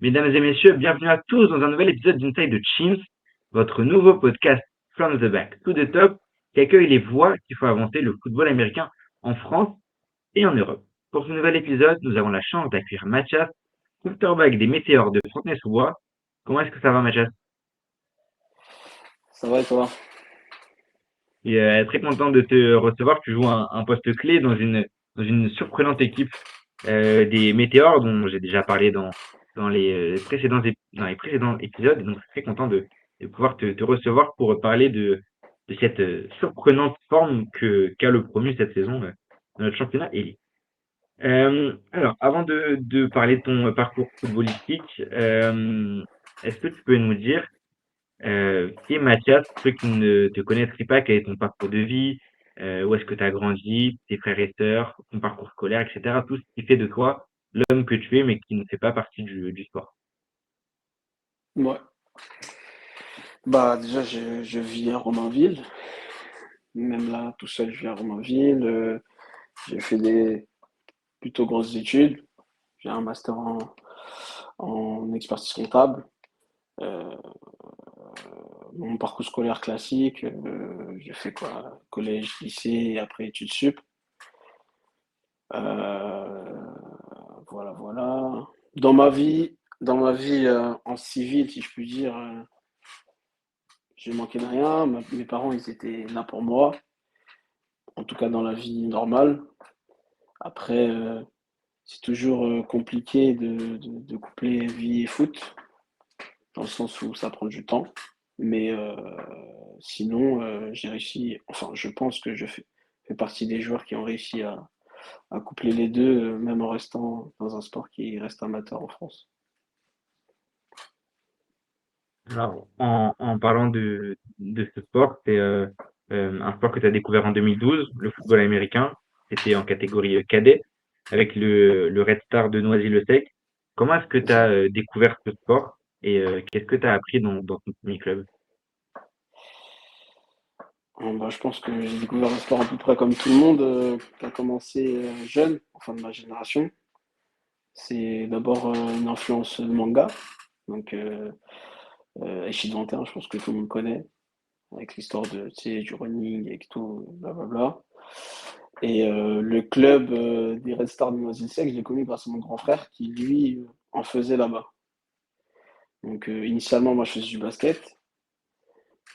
Mesdames et messieurs, bienvenue à tous dans un nouvel épisode d'Inside the Chimps, votre nouveau podcast From the Back to the Top qui accueille les voix qui font avancer le football américain en France et en Europe. Pour ce nouvel épisode, nous avons la chance d'accueillir Mathias, quarterback des Météores de Fontenay-sous-Bois. Comment est-ce que ça va, Mathias? Ça va et toi? Et très content de te recevoir. Tu joues un poste clé dans une surprenante équipe des Météores dont j'ai déjà parlé dans les précédents épisodes. Donc, je suis très content de pouvoir te recevoir pour parler de cette surprenante forme qu'a le promu cette saison dans notre championnat élite. Alors, avant de parler de ton parcours footballistique, est-ce que tu peux nous dire qui est Mathias, pour ceux qui ne te connaîtraient pas, quel est ton parcours de vie, où est-ce que tu as grandi, tes frères et sœurs, ton parcours scolaire, etc. Tout ce qui fait de toi l'homme que tu es, mais qui ne fait pas partie du sport. Ouais. Bah déjà je vis à Romainville. Même là, tout seul, je vis à Romainville. J'ai fait des plutôt grosses études. J'ai un master en expertise comptable. Euh, Mon parcours scolaire classique, j'ai fait quoi? Collège, lycée et après études sup. Euh, voilà. Dans ma vie en civil, si je puis dire, j'ai manqué de rien. Mes parents, ils étaient là pour moi. En tout cas dans la vie normale. Après, c'est toujours compliqué de coupler vie et foot, dans le sens où ça prend du temps. Mais sinon, j'ai réussi, enfin, je pense que fais partie des joueurs qui ont réussi à coupler les deux, même en restant dans un sport qui reste amateur en France. Alors, en parlant de ce sport, c'est un sport que tu as découvert en 2012, le football américain. C'était en catégorie cadet, avec le Red Star de Noisy-le-Sec. Comment est-ce que C'est tu ça. as découvert ce sport et qu'est-ce que tu as appris dans ton premier club? Bah, je pense que j'ai découvert le sport à peu près comme tout le monde, qui a commencé jeune, enfin de ma génération. C'est d'abord une influence manga, donc Aishid 21, je pense que tout le monde connaît, avec l'histoire de, tu sais, du running et tout, blablabla. Et le club des Red Stars de Noisy-le-Sec, je l'ai connu grâce à mon grand frère qui, lui, en faisait là-bas. Donc initialement, moi, je faisais du basket.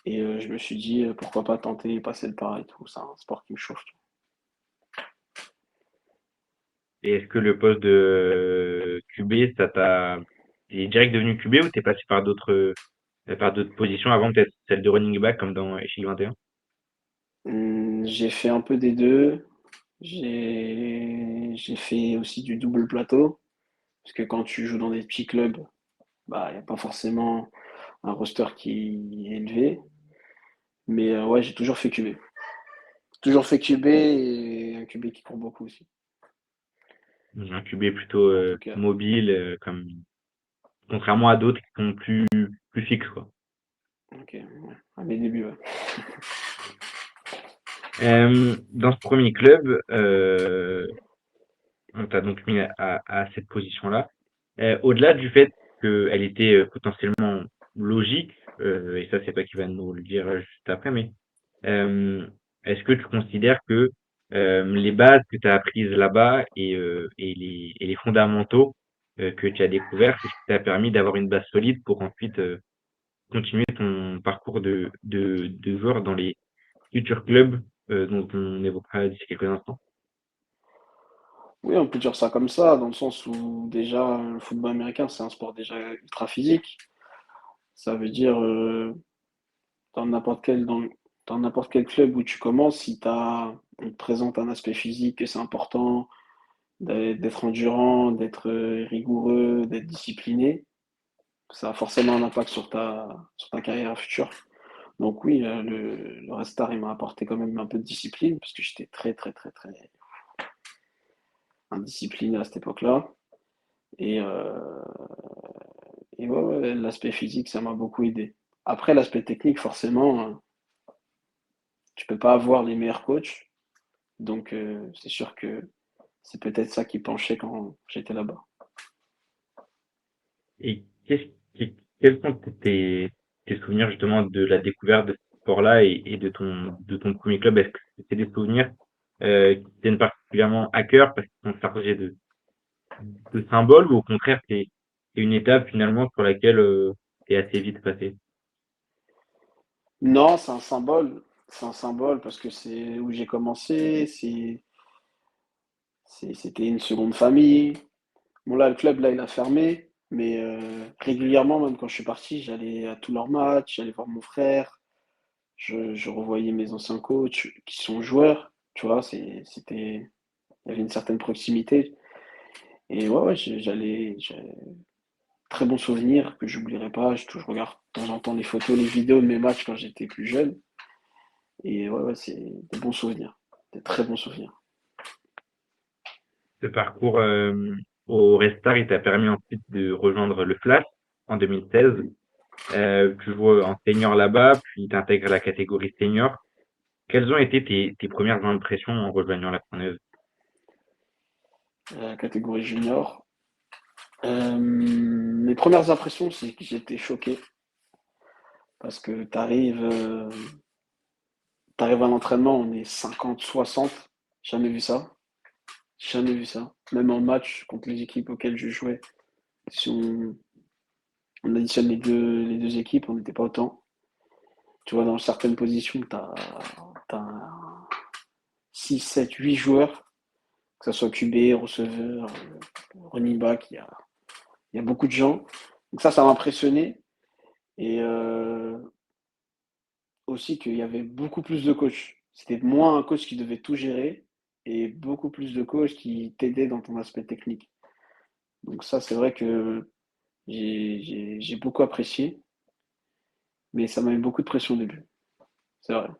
Et je me suis dit, pourquoi pas tenter et passer le pas et tout. C'est un sport qui me chauffe. Et est-ce que le poste de QB, t'es direct devenu QB ou t'es passé par d'autres positions avant peut-être celle de running back comme dans Echille 21? J'ai fait un peu des deux. J'ai fait aussi du double plateau. Parce que quand tu joues dans des petits clubs, bah, il n'y a pas forcément un roster qui est élevé. Mais ouais, j'ai toujours fait QB. Toujours fait QB et un QB qui court beaucoup aussi. Un QB plutôt En tout cas. mobile, contrairement à d'autres qui sont plus fixes, quoi. Ok, ouais. À mes débuts, ouais. Dans ce premier club, on t'a donc mis à cette position-là. Au-delà du fait qu'elle était potentiellement logique, et ça c'est toi qui vas nous le dire juste après, mais euh, est-ce que tu considères que les bases que tu as apprises là-bas et les fondamentaux que tu as découverts, c'est ce qui t'a permis d'avoir une base solide pour ensuite continuer ton parcours de joueur dans les futurs clubs dont on évoquera d'ici quelques instants? Oui, on peut dire ça comme ça, dans le sens où déjà, le football américain, c'est un sport déjà ultra physique. Ça veut dire, dans n'importe quel, dans, dans n'importe quel club où tu commences, si on te présente un aspect physique, que c'est important d'être endurant, d'être rigoureux, d'être discipliné, ça a forcément un impact sur ta carrière future. Donc oui, le Red Star, il m'a apporté quand même un peu de discipline, parce que j'étais très, très, très, très indiscipliné à cette époque-là. Et, euh, et ouais, l'aspect physique, ça m'a beaucoup aidé. Après, l'aspect technique, forcément, tu peux pas avoir les meilleurs coachs. Donc, c'est sûr que c'est peut-être ça qui penchait quand j'étais là-bas. Et quels sont tes souvenirs justement de la découverte de ce sport-là et de ton premier club? Est-ce que c'est des souvenirs qui te tiennent particulièrement à cœur parce qu'ils sont chargés de symboles ou au contraire c'est une étape finalement sur laquelle t'es assez vite passé? Non, c'est un symbole. C'est un symbole parce que c'est où j'ai commencé, c'était une seconde famille. Bon là, le club, là, il a fermé, mais régulièrement, même quand je suis parti, j'allais à tous leurs matchs, j'allais voir mon frère, je revoyais mes anciens coachs qui sont joueurs, tu vois, il y avait une certaine proximité. Et ouais, ouais, j'ai très bons souvenirs que j'oublierai pas. Je regarde de temps en temps les photos, les vidéos de mes matchs quand j'étais plus jeune. Et ouais, ouais, c'est des bons souvenirs, des très bons souvenirs. Ce parcours au Red Star, il t'a permis ensuite de rejoindre le Flash en 2016. Tu joues en senior là-bas, puis tu intègres la catégorie senior. Quelles ont été tes premières impressions en rejoignant la Preneuse? Catégorie junior. Mes premières impressions, c'est que j'étais choqué parce que t'arrives à l'entraînement, on est 50, 60. Jamais vu ça. Jamais vu ça. Même en match contre les équipes auxquelles je jouais, si on additionne les deux équipes, on n'était pas autant. Tu vois, dans certaines positions, t'as 6, 7, 8 joueurs, que ce soit QB, receveur, running back, il y a beaucoup de gens. Donc ça m'a impressionné. Et aussi qu'il y avait beaucoup plus de coachs. C'était moins un coach qui devait tout gérer et beaucoup plus de coachs qui t'aidaient dans ton aspect technique. Donc ça, c'est vrai que j'ai beaucoup apprécié, mais ça m'a mis beaucoup de pression au début. C'est vrai.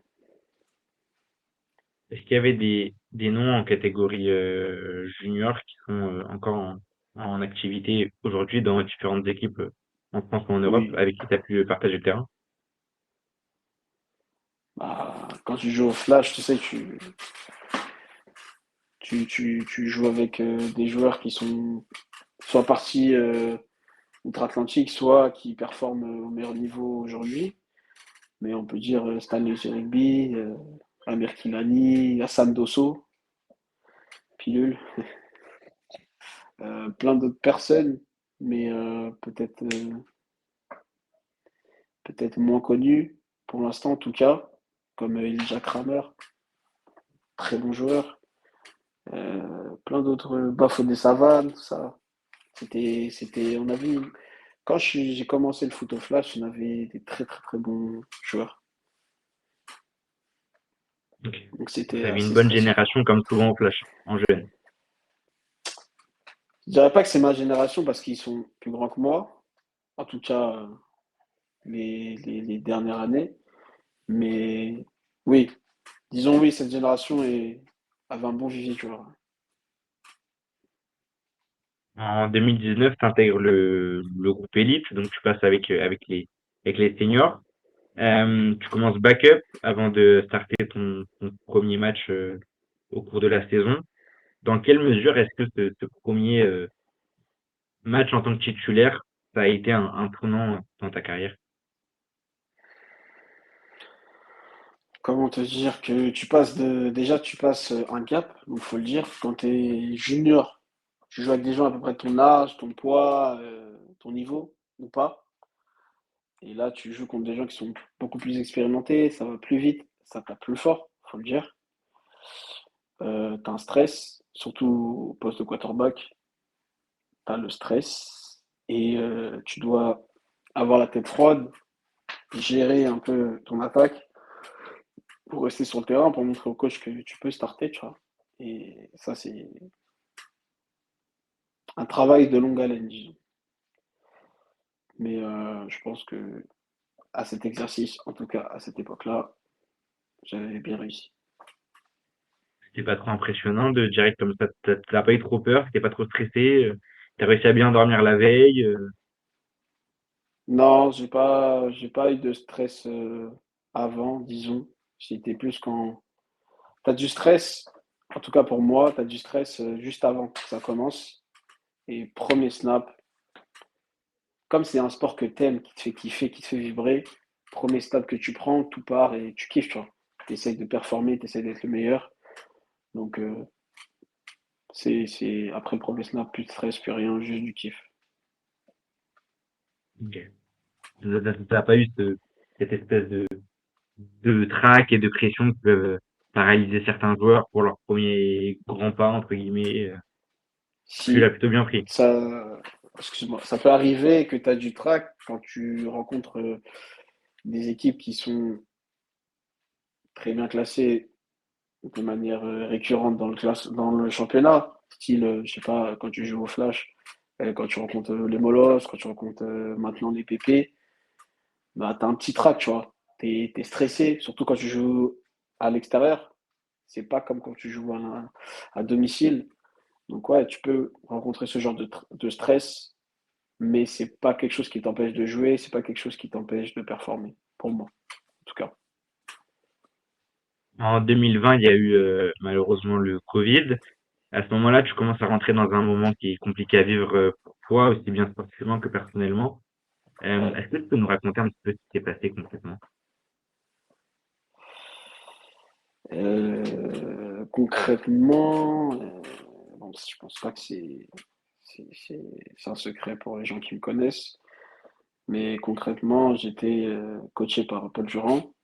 Est-ce qu'il y avait des noms en catégorie junior qui sont encore en activité aujourd'hui dans différentes équipes en France ou en Europe Oui. avec qui tu as pu partager le terrain? Bah, quand tu joues au flash, tu sais, tu joues avec des joueurs qui sont soit partis outre-Atlantique, soit qui performent au meilleur niveau aujourd'hui. Mais on peut dire Stanley Rigby, Amir Kilani, Hassan Dosso, Pilule, plein d'autres personnes, mais peut-être moins connues, pour l'instant en tout cas, comme Elijah Kramer, très bon joueur, plein d'autres, Bafo des Savanes, tout ça. On avait, quand j'ai commencé le foot au flash, on avait des très très très bons joueurs. Ok. Donc Vous c'était avez une assez bonne stressant. génération comme souvent au flash, en jeune. Je dirais pas que c'est ma génération parce qu'ils sont plus grands que moi, en tout cas les dernières années. Mais oui, disons oui, cette avait un bon vivier de joueurs. En 2019, tu intègres le groupe élite, donc tu passes avec les seniors. Tu commences backup avant de starter ton premier match au cours de la saison. Dans quelle mesure est-ce que ce premier match en tant que titulaire, ça a été un tournant dans ta carrière? Comment te dire que déjà tu passes un cap, donc faut le dire, quand tu es junior, tu joues avec des gens à peu près de ton âge, ton poids, ton niveau, ou pas. Et là, tu joues contre des gens qui sont beaucoup plus expérimentés, ça va plus vite, ça tape plus fort, faut le dire. T'as un stress, surtout au poste de quarterback, t'as le stress et tu dois avoir la tête froide, gérer un peu ton attaque pour rester sur le terrain, pour montrer au coach que tu peux starter, tu vois. Et ça, c'est un travail de longue haleine, disons. Mais je pense que à cet exercice, en tout cas à cette époque-là, j'avais bien réussi. C'était pas trop impressionnant de direct comme ça. T'as pas eu trop peur, t'es pas trop stressé, t'as réussi à bien dormir la veille. Non, j'ai pas eu de stress avant, disons. C'était plus quand t'as du stress, en tout cas pour moi, t'as du stress juste avant que ça commence. Et premier snap, comme c'est un sport que t'aimes, qui te fait kiffer, qui te fait vibrer, premier step que tu prends, tout part et tu kiffes, tu vois. Tu essaies de performer, tu essaies d'être le meilleur. Donc, après le premier snap, plus de stress, plus rien, juste du kiff. Ok. T'as pas eu cette espèce de trac et de pression qui peuvent paralyser certains joueurs pour leur premier grand pas, entre guillemets. Tu l'as Si plutôt bien pris. ça, excuse-moi, ça peut arriver que tu as du track quand tu rencontres des équipes qui sont très bien classées de manière récurrente dans le championnat. Style, je sais pas, quand tu joues au Flash, quand tu rencontres les Molos, quand tu rencontres maintenant les PP, bah, tu as un petit track, tu vois. Tu es stressé, surtout quand tu joues à l'extérieur. C'est pas comme quand tu joues à domicile. Donc ouais, tu peux rencontrer ce genre de stress, mais c'est pas quelque chose qui t'empêche de jouer, c'est pas quelque chose qui t'empêche de performer, pour moi, en tout cas. En 2020, il y a eu malheureusement le Covid. À ce moment-là, tu commences à rentrer dans un moment qui est compliqué à vivre pour toi, aussi bien sportivement que personnellement. Ouais. Est-ce que tu peux nous raconter un petit peu ce qui s'est passé concrètement? Concrètement, bon, je pense pas que c'est un secret pour les gens qui me connaissent, mais concrètement, j'étais coaché par Paul Durand,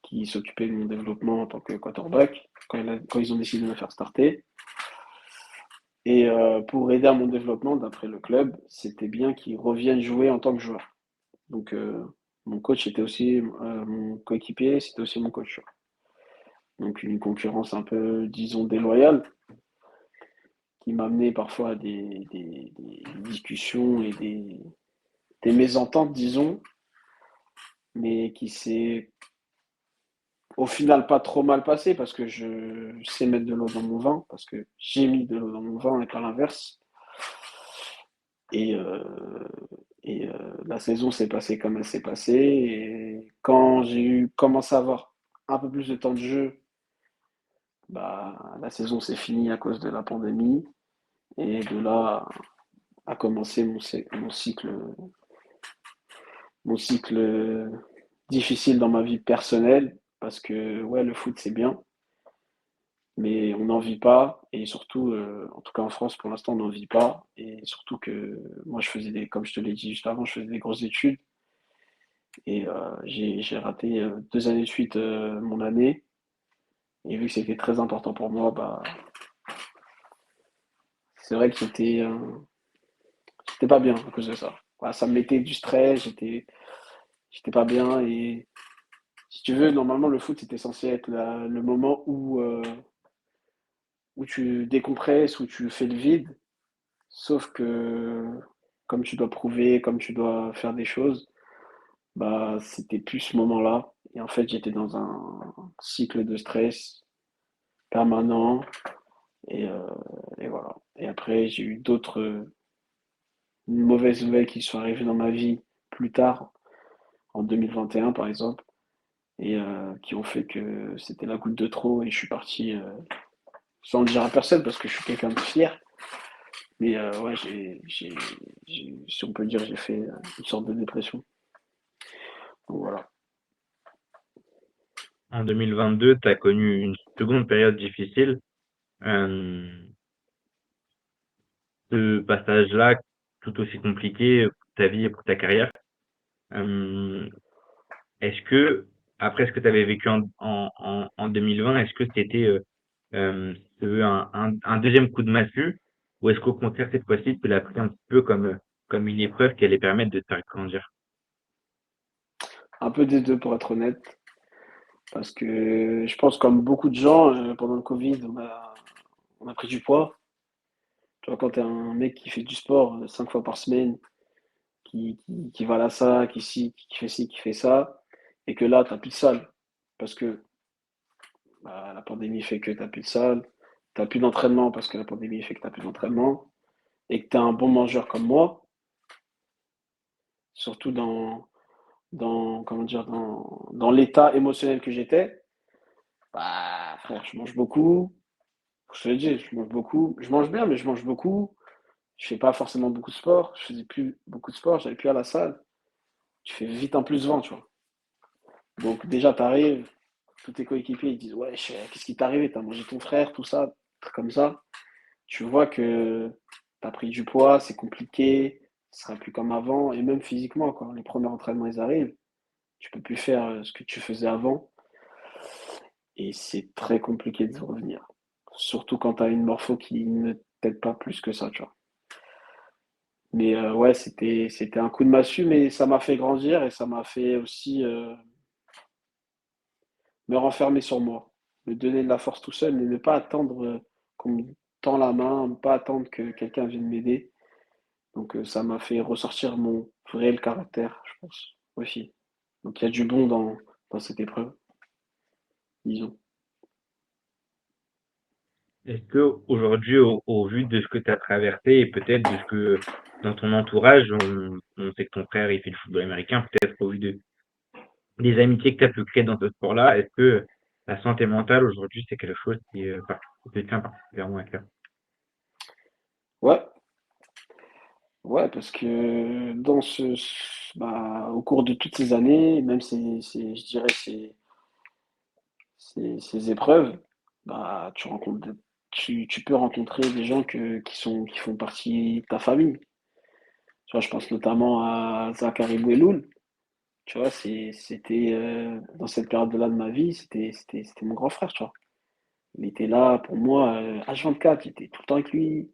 qui s'occupait de mon développement en tant que quarterback, quand ils ont décidé de me faire starter. Et pour aider à mon développement, d'après le club, c'était bien qu'il revienne jouer en tant que joueur. Donc, mon coach était aussi mon coéquipier, c'était aussi mon coach. Donc, une concurrence un peu, disons, déloyale, qui m'a amené parfois à des discussions et des mésententes, disons, mais qui s'est au final pas trop mal passé parce que je sais mettre de l'eau dans mon vin, parce que j'ai mis de l'eau dans mon vin et pas l'inverse. Et, la saison s'est passée comme elle s'est passée. Et quand j'ai commencé à avoir un peu plus de temps de jeu, bah, la saison s'est finie à cause de la pandémie. Et de là a commencé mon cycle difficile dans ma vie personnelle. Parce que ouais, le foot c'est bien, mais on n'en vit pas. Et surtout, en tout cas en France pour l'instant, on n'en vit pas. Et surtout que moi je faisais comme je te l'ai dit juste avant, je faisais des grosses études. Et j'ai raté 2 années de suite mon année. Et vu que c'était très important pour moi, bah, c'est vrai que j'étais pas bien à cause de ça. Voilà, ça me mettait du stress, j'étais pas bien. Et si tu veux, normalement, le foot, c'était censé être le moment où tu décompresses, où tu fais le vide. Sauf que, comme tu dois prouver, comme tu dois faire des choses, bah, c'était plus ce moment-là. Et en fait, j'étais dans un cycle de stress permanent. Et, euh, et voilà. Et après, j'ai eu d'autres mauvaises nouvelles qui sont arrivées dans ma vie plus tard, en 2021 par exemple, et qui ont fait que c'était la goutte de trop et je suis parti sans le dire à personne parce que je suis quelqu'un de fier. Mais ouais, si on peut dire, j'ai fait une sorte de dépression. Donc voilà. En 2022, tu as connu une seconde période difficile. Euh, Ce passage-là, tout aussi compliqué pour ta vie et pour ta carrière. Euh, Est-ce que, après ce que tu avais vécu en 2020, est-ce que c'était un deuxième coup de massue ou est-ce qu'au contraire, cette fois-ci, tu l'as pris un petit peu comme une épreuve qui allait permettre de te faire grandir? Un peu des deux pour être honnête, parce que je pense comme beaucoup de gens, pendant le Covid, on a pris du poids. Tu vois, quand tu es un mec qui fait du sport 5 fois par semaine, qui va à la salle, qui fait ci, qui fait ça, et que là, tu n'as plus de salle. Parce que bah, la pandémie fait que tu n'as plus de salle, tu n'as plus d'entraînement parce que la pandémie fait que tu n'as plus d'entraînement, et que tu es un bon mangeur comme moi, surtout comment dire, dans l'état émotionnel que j'étais, bah frère, je mange beaucoup, je te l'ai dit, je mange beaucoup, je mange bien, mais je mange beaucoup, Je fais pas forcément beaucoup de sport, je faisais plus beaucoup de sport, j'allais plus à la salle. Tu fais vite un plus 20, tu vois. Donc déjà, tu arrives, tous tes coéquipiers, ils disent ouais, qu'est-ce qui t'est arrivé? T'as mangé ton frère, tout ça, trucs comme ça. Tu vois que t'as pris du poids, c'est compliqué, ce sera plus comme avant, et même physiquement, quand les premiers entraînements ils arrivent, tu peux plus faire ce que tu faisais avant, et c'est très compliqué de revenir. Surtout quand tu as une morpho qui ne t'aide pas plus que ça, tu vois. Mais ouais, c'était un coup de massue, mais ça m'a fait grandir et ça m'a fait aussi me renfermer sur moi, me donner de la force tout seul, mais ne pas attendre qu'on me tend la main, ne pas attendre que quelqu'un vienne m'aider. Donc ça m'a fait ressortir mon réel caractère, je pense, aussi. Donc il y a du bon dans cette épreuve, disons. Est-ce que aujourd'hui, au vu de ce que tu as traversé et peut-être de ce que dans ton entourage, on sait que ton frère il fait du football américain, peut-être au vu des amitiés que tu as pu créer dans ce sport-là, est-ce que la santé mentale aujourd'hui c'est quelque chose qui te tient particulièrement à cœur? Ouais, ouais, parce que bah, au cours de toutes ces années, même je dirais ces épreuves, bah, tu peux rencontrer des gens qui font partie de ta famille. Tu vois, je pense notamment à Zachary Boueloul. Tu vois, c'était dans cette période-là de ma vie, c'était mon grand frère, tu vois. Il était là pour moi, H24, j'étais tout le temps avec lui,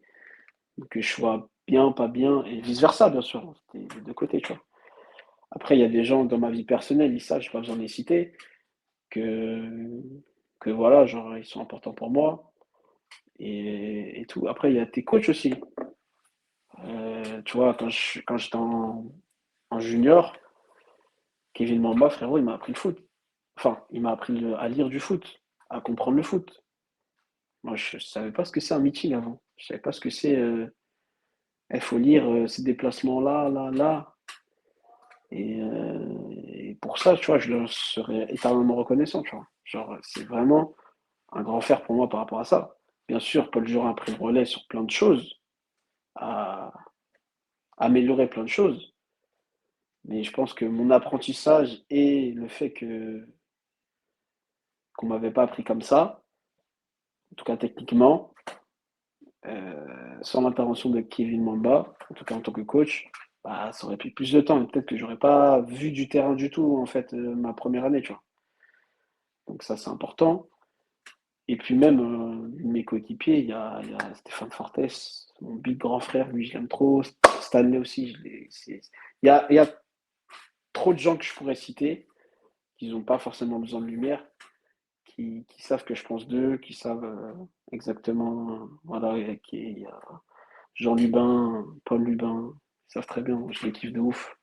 que je sois bien, pas bien, et vice-versa, bien sûr. C'était des deux côtés, tu vois. Après, il y a des gens dans ma vie personnelle, ils savent, je n'ai pas besoin de les citer, que, que voilà, genre, ils sont importants pour moi et tout. Après, il y a tes coachs aussi. Tu vois, quand j'étais en junior, Kevin Mamba, frérot, il m'a appris le foot. Enfin, il m'a appris à lire du foot, à comprendre le foot. Moi, je ne savais pas ce que c'est un meeting avant. Je ne savais pas ce que c'est. Il faut lire ces déplacements-là, là, là. Et pour ça, tu vois, je leur serais éternellement reconnaissant, tu vois. Genre, c'est vraiment un grand frère pour moi par rapport à ça. Bien sûr, Paul Jurin a pris le relais sur plein de choses, a amélioré plein de choses, mais je pense que mon apprentissage et le fait qu'on m'avait pas appris comme ça, en tout cas techniquement, sans l'intervention de Kevin Mamba, en tout cas en tant que coach, bah, ça aurait pris plus de temps et peut-être que j'aurais pas vu du terrain du tout en fait ma première année, tu vois. Donc ça c'est important. Et puis même mes coéquipiers, il y a Stéphane Fortes, mon big grand frère, lui je l'aime trop. Stanley aussi, il y a trop de gens que je pourrais citer, qui n'ont pas forcément besoin de lumière, qui savent que je pense d'eux, qui savent exactement, voilà, il y a Jean Lubin, Paul Lubin, ils savent très bien, je les kiffe de ouf.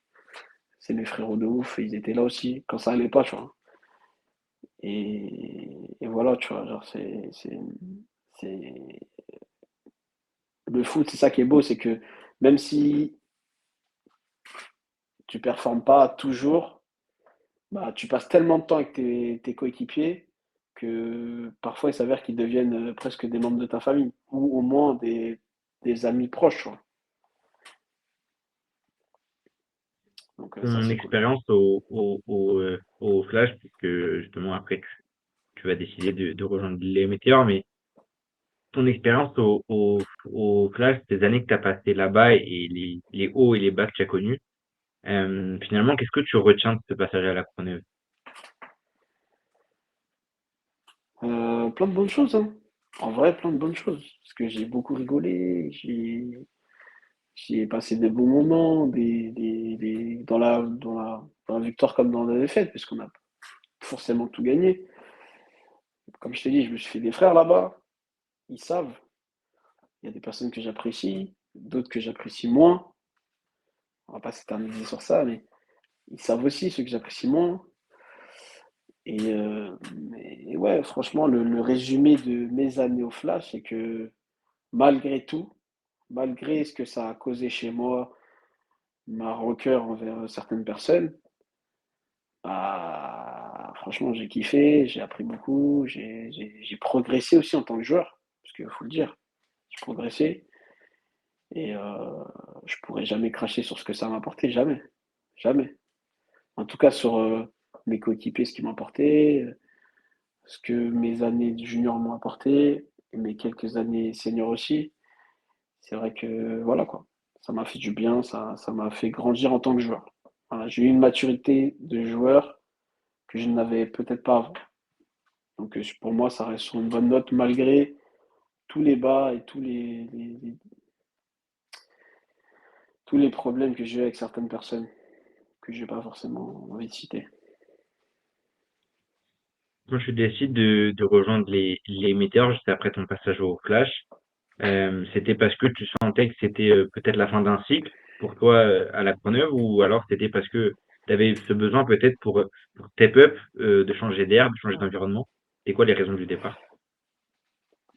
C'est mes frérots de ouf, et ils étaient là aussi, quand ça allait pas, tu vois. Et voilà, tu vois, genre c'est le foot, c'est ça qui est beau, c'est que même si tu performes pas toujours, bah, tu passes tellement de temps avec tes coéquipiers que parfois il s'avère qu'ils deviennent presque des membres de ta famille ou au moins des amis proches, quoi. Donc ça, Ton c'est cool. expérience au Flash, puisque justement après tu vas décider de rejoindre les météores, mais ton expérience au Flash, ces années que tu as passées là-bas et les hauts et les bas que tu as connus, finalement, qu'est-ce que tu retiens de ce passage à la Croneuse? Plein de bonnes choses, hein. En vrai, plein de bonnes choses. Parce que j'ai beaucoup rigolé, j'ai passé des bons moments, dans la victoire comme dans la défaite, puisqu'on a forcément tout gagné. Comme je t'ai dit, je me suis fait des frères là-bas, ils savent. Il y a des personnes que j'apprécie, d'autres que j'apprécie moins. On va pas s'éterniser sur ça, mais ils savent aussi ceux que j'apprécie moins. Et ouais, franchement, le résumé de mes années au Flash, c'est que malgré tout, malgré ce que ça a causé chez moi, ma rancœur envers certaines personnes, bah, franchement, j'ai kiffé, j'ai appris beaucoup, j'ai progressé aussi en tant que joueur, parce qu'il faut le dire, j'ai progressé. et je pourrais jamais cracher sur ce que ça m'a apporté, jamais, jamais. En tout cas sur, mes coéquipiers, ce qu'ils m'ont apporté, ce que mes années de junior m'ont apporté, et mes quelques années senior aussi. C'est vrai que voilà quoi, ça m'a fait du bien, ça m'a fait grandir en tant que joueur. Voilà, j'ai eu une maturité de joueur que je n'avais peut-être pas avant. Donc pour moi, ça reste sur une bonne note malgré tous les bas et tous les problèmes que j'ai eu avec certaines personnes que j'ai pas forcément envie de citer. Quand tu décides de rejoindre les Météores juste après ton passage au Flash, c'était parce que tu sentais que c'était peut-être la fin d'un cycle pour toi à la Courneuve ou alors c'était parce que tu avais ce besoin peut-être pour step up, de changer d'air, de changer d'environnement? C'est quoi les raisons du départ?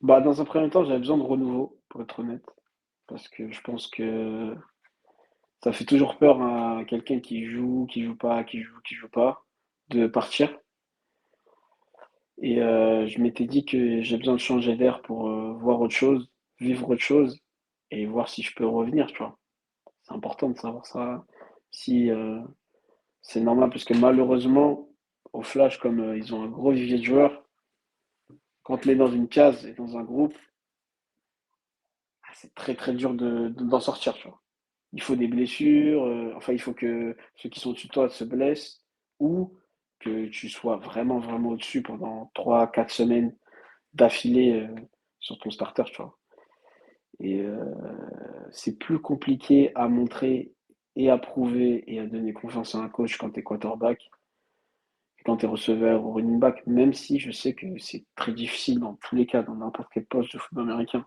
Bah, dans un premier temps, j'avais besoin de renouveau, pour être honnête, parce que je pense que ça fait toujours peur à quelqu'un qui joue pas, qui joue pas, de partir. Et je m'étais dit que j'ai besoin de changer d'air pour voir autre chose, vivre autre chose et voir si je peux revenir, tu vois. C'est important de savoir ça. Si c'est normal, parce que malheureusement, au Flash, comme ils ont un gros vivier de joueurs, quand on te met dans une case et dans un groupe, c'est très très dur d'en sortir, tu vois. Il faut des blessures, enfin il faut que ceux qui sont au-dessus de toi se blessent ou que tu sois vraiment vraiment au-dessus pendant 3 4 semaines d'affilée sur ton starter, tu vois. Et c'est plus compliqué à montrer et à prouver et à donner confiance à un coach quand tu es quarterback que quand tu es receveur ou running back, même si je sais que c'est très difficile dans tous les cas, dans n'importe quel poste de football américain.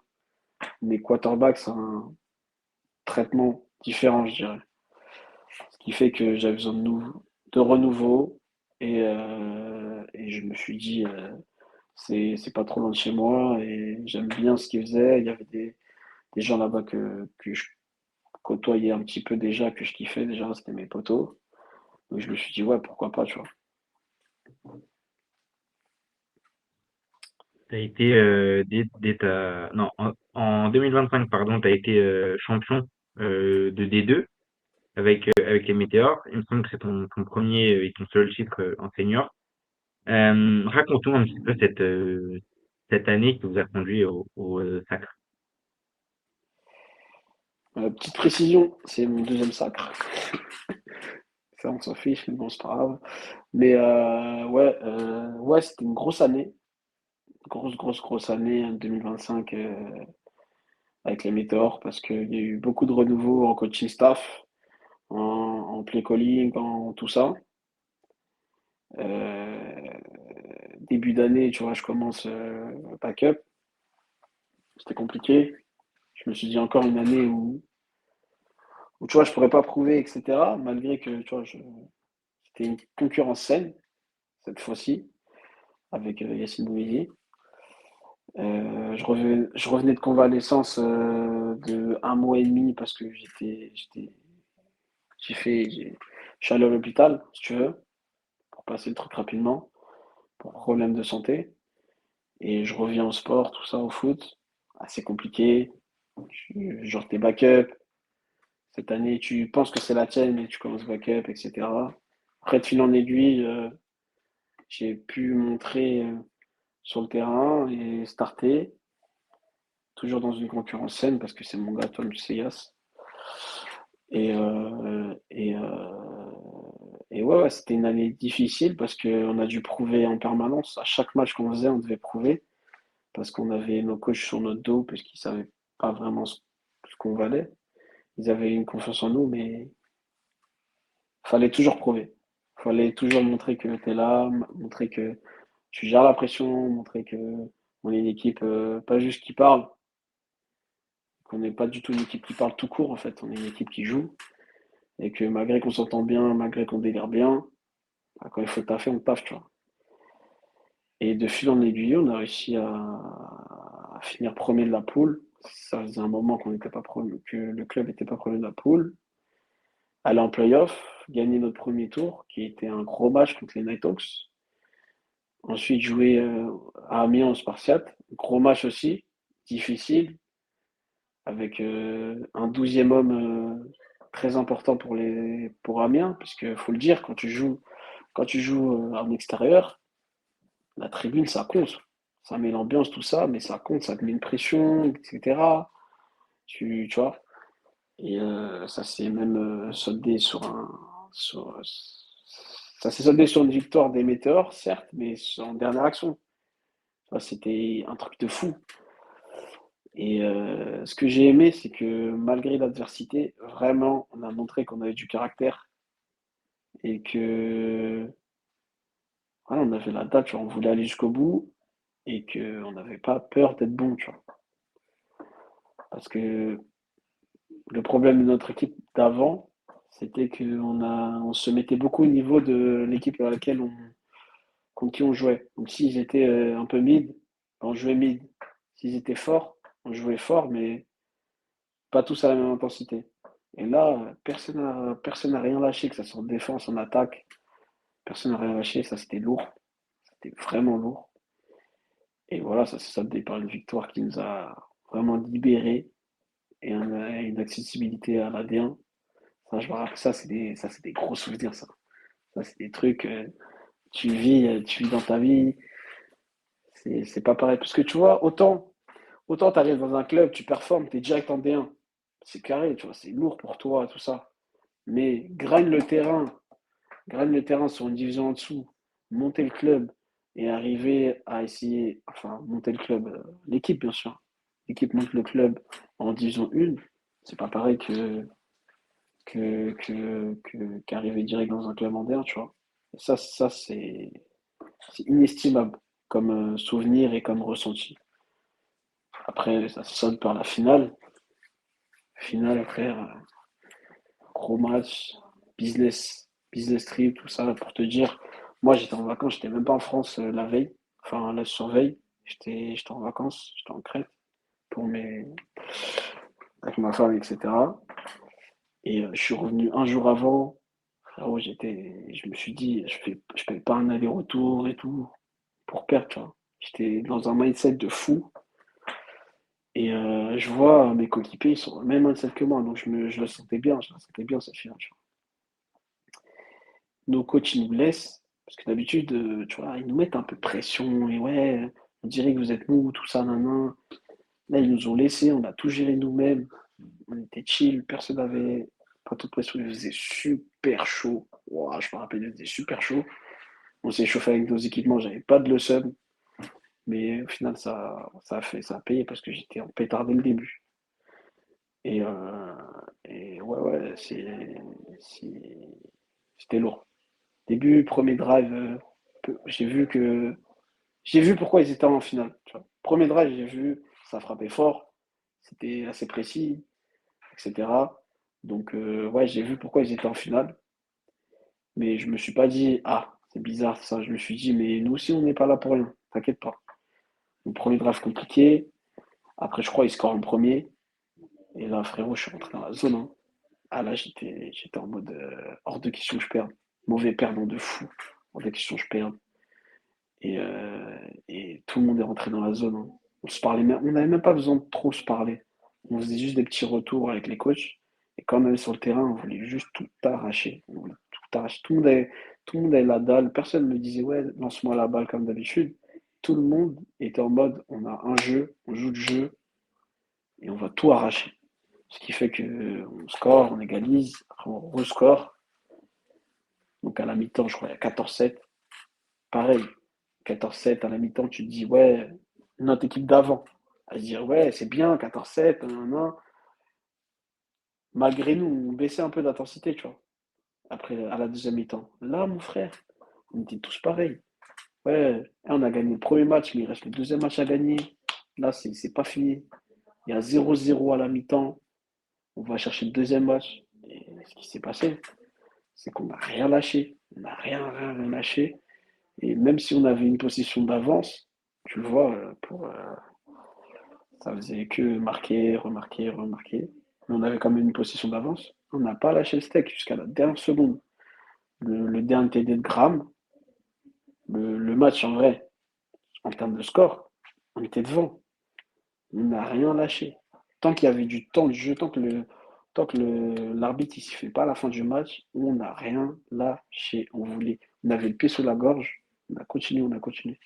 Mais quarterback, c'est un traitement différent, je dirais. Ce qui fait que j'avais besoin de renouveau et je me suis dit, c'est pas trop loin de chez moi et j'aime bien ce qu'ils faisaient. Il y avait des gens là-bas que je côtoyais un petit peu déjà, que je kiffais déjà, c'était mes potos. Donc je me suis dit, ouais, pourquoi pas, tu vois. T'as été dès ta non en 2025 pardon, t'as été champion de D2 avec les Météores. Il me semble que c'est ton premier et ton seul titre en senior. Raconte-nous un petit peu cette année qui vous a conduit au sacre. Petite précision, c'est mon deuxième sacre. Ça, on s'en fiche, mais bon, c'est pas grave. Mais ouais, ouais, c'était une grosse année. Grosse année, hein, 2025 avec les Météores, parce qu'il y a eu beaucoup de renouveau en coaching staff, en play calling, en tout ça. Euh, Début d'année, tu vois, je commence backup. C'était compliqué. Je me suis dit encore une année où tu vois, je pourrais pas prouver, etc. Malgré que, tu vois, c'était une concurrence saine, cette fois-ci, avec Yacine Bouilly. Je revenais de convalescence de 1 mois et demi parce que je suis allé à l'hôpital, si tu veux, pour passer le truc rapidement, pour problème de santé. Et je reviens au sport, tout ça, au foot. Assez compliqué. Genre, t'es backup. Cette année, tu penses que c'est la tienne, mais tu commences backup, etc. Après, de fil en aiguille, j'ai pu montrer sur le terrain et starter, toujours dans une concurrence saine, parce que c'est mon gars, Tom Seyas. Et ouais, ouais, c'était une année difficile parce qu'on a dû prouver en permanence. À chaque match qu'on faisait, on devait prouver parce qu'on avait nos coachs sur notre dos parce qu'ils ne savaient pas vraiment ce qu'on valait. Ils avaient une confiance en nous, mais il fallait toujours prouver. Il fallait toujours montrer que tu es là, montrer que tu gères la pression, montrer que on est une équipe pas juste qui parle, qu'on n'est pas du tout une équipe qui parle tout court en fait. On est une équipe qui joue et que malgré qu'on s'entend bien, malgré qu'on délire bien, bah, quand il faut taffer, on taffe, tu vois. Et de fil en aiguille, on a réussi à finir premier de la poule. Ça faisait un moment qu'on n'était pas premier, que le club n'était pas premier de la poule. Aller en playoff, gagner notre premier tour, qui était un gros match contre les Nighthawks. Ensuite, jouer à Amiens au Spartiate, gros match aussi, difficile. avec un 12e homme très important pour Amiens, puisque faut le dire, quand tu joues en extérieur, la tribune, ça compte. Ça met l'ambiance, tout ça, mais ça compte, ça te met une pression, etc. Tu vois? Et ça s'est même soldé ça s'est soldé sur une victoire des Météores, certes, mais en dernière action. Ça, c'était un truc de fou. Et ce que j'ai aimé, c'est que malgré l'adversité, vraiment, on a montré qu'on avait du caractère et que voilà, on avait la date, tu vois, on voulait aller jusqu'au bout et qu'on n'avait pas peur d'être bon, tu vois. Parce que le problème de notre équipe d'avant, c'était on se mettait beaucoup au niveau de l'équipe à laquelle contre qui on jouait. Donc s'ils étaient un peu mid, on jouait mid. S'ils étaient forts, on jouait fort, mais pas tous à la même intensité. Et là, personne n'a rien lâché, que ça soit en défense, en attaque. Personne n'a rien lâché, ça c'était lourd. C'était vraiment lourd. Et voilà, ça s'est soldé par une victoire qui nous a vraiment libérés et une accessibilité à la D1. Ça, je me rappelle, ça, c'est des gros souvenirs, ça. Ça, c'est des trucs, tu vis dans ta vie. C'est pas pareil. Parce que tu vois, autant tu arrives dans un club, tu performes, tu es direct en D1. C'est carré, tu vois, c'est lourd pour toi, tout ça. Mais gagne le terrain sur une division en dessous, monter le club et arriver à essayer, enfin, monter le club, l'équipe, bien sûr. L'équipe monte le club en division 1, c'est pas pareil qu'arriver direct dans un club en D1, tu vois. Et ça c'est inestimable comme souvenir et comme ressenti. Après, ça se solde par la finale. Finale, frère, gros match, business trip, tout ça, pour te dire. Moi, j'étais en vacances, j'étais même pas en France la veille, enfin la surveille. J'étais en vacances, j'étais en Crète pour avec ma femme, etc. Et je suis revenu un jour avant. Frérot, je me suis dit, je paye pas un aller-retour et tout pour perdre, tu vois. J'étais dans un mindset de fou. Et je vois mes coéquipiers, ils sont au même mindset que moi, donc je le sentais bien, je la sentais bien cette finale, tu vois. Nos coachs, ils nous laissent, parce que d'habitude, tu vois, ils nous mettent un peu de pression, et ouais, on dirait que vous êtes mou, tout ça, nan. Là, ils nous ont laissé, on a tout géré nous-mêmes, on était chill, personne n'avait pas toute pression, il faisait super chaud. Ouah, je me rappelle, il faisait super chaud. On s'est chauffé avec nos équipements, j'avais pas de leçon, mais au final, ça a payé parce que j'étais en pétard dès le début. Et, euh, et ouais, c'était lourd. Début, premier drive, j'ai vu pourquoi ils étaient en finale. Tu vois. Premier drive, j'ai vu, ça frappait fort, c'était assez précis, etc. Donc ouais, j'ai vu pourquoi ils étaient en finale. Mais je me suis pas dit, ah, c'est bizarre ça. Je me suis dit, mais nous aussi, on n'est pas là pour rien. T'inquiète pas. Le premier drive compliqué. Après, je crois, ils scorent en premier. Et là, frérot, je suis rentré dans la zone, hein. Ah là, j'étais en mode hors de question que je perde. Mauvais perdant de fou. Hors de question que je perde. Et, et tout le monde est rentré dans la zone, hein. On n'avait même pas besoin de trop se parler. On faisait juste des petits retours avec les coachs. Et quand on allait sur le terrain, on voulait juste tout arracher. On voulait tout arracher. Tout le monde avait la dalle. Personne ne me disait, ouais, lance-moi la balle comme d'habitude. Tout le monde était en mode, on a un jeu, on joue le jeu et on va tout arracher. Ce qui fait qu'on score, on égalise, après on rescore. Donc à la mi-temps, je crois, il y a 14-7. Pareil, 14-7 à la mi-temps, tu te dis, ouais, notre équipe d'avant. À se dire, ouais, c'est bien, 14-7, nan. Malgré nous, on baissait un peu d'intensité, tu vois, après, à la deuxième mi-temps. Là, mon frère, on était tous pareils. Ouais, on a gagné le premier match, mais il reste le deuxième match à gagner. Là, c'est pas fini. Il y a 0-0 à la mi-temps. On va chercher le deuxième match. Et ce qui s'est passé, c'est qu'on n'a rien lâché. On n'a rien lâché. Et même si on avait une position d'avance, tu le vois, ça faisait que marquer, remarquer. Mais on avait quand même une position d'avance. On n'a pas lâché le steak jusqu'à la dernière seconde. Le dernier TD de Graham, le match en vrai, en termes de score, on était devant. On n'a rien lâché. tant qu'il y avait du temps de jeu, l'arbitre il sifflait pas à la fin du match, on n'a rien lâché. On avait le pied sous la gorge, on a continué, on a continué.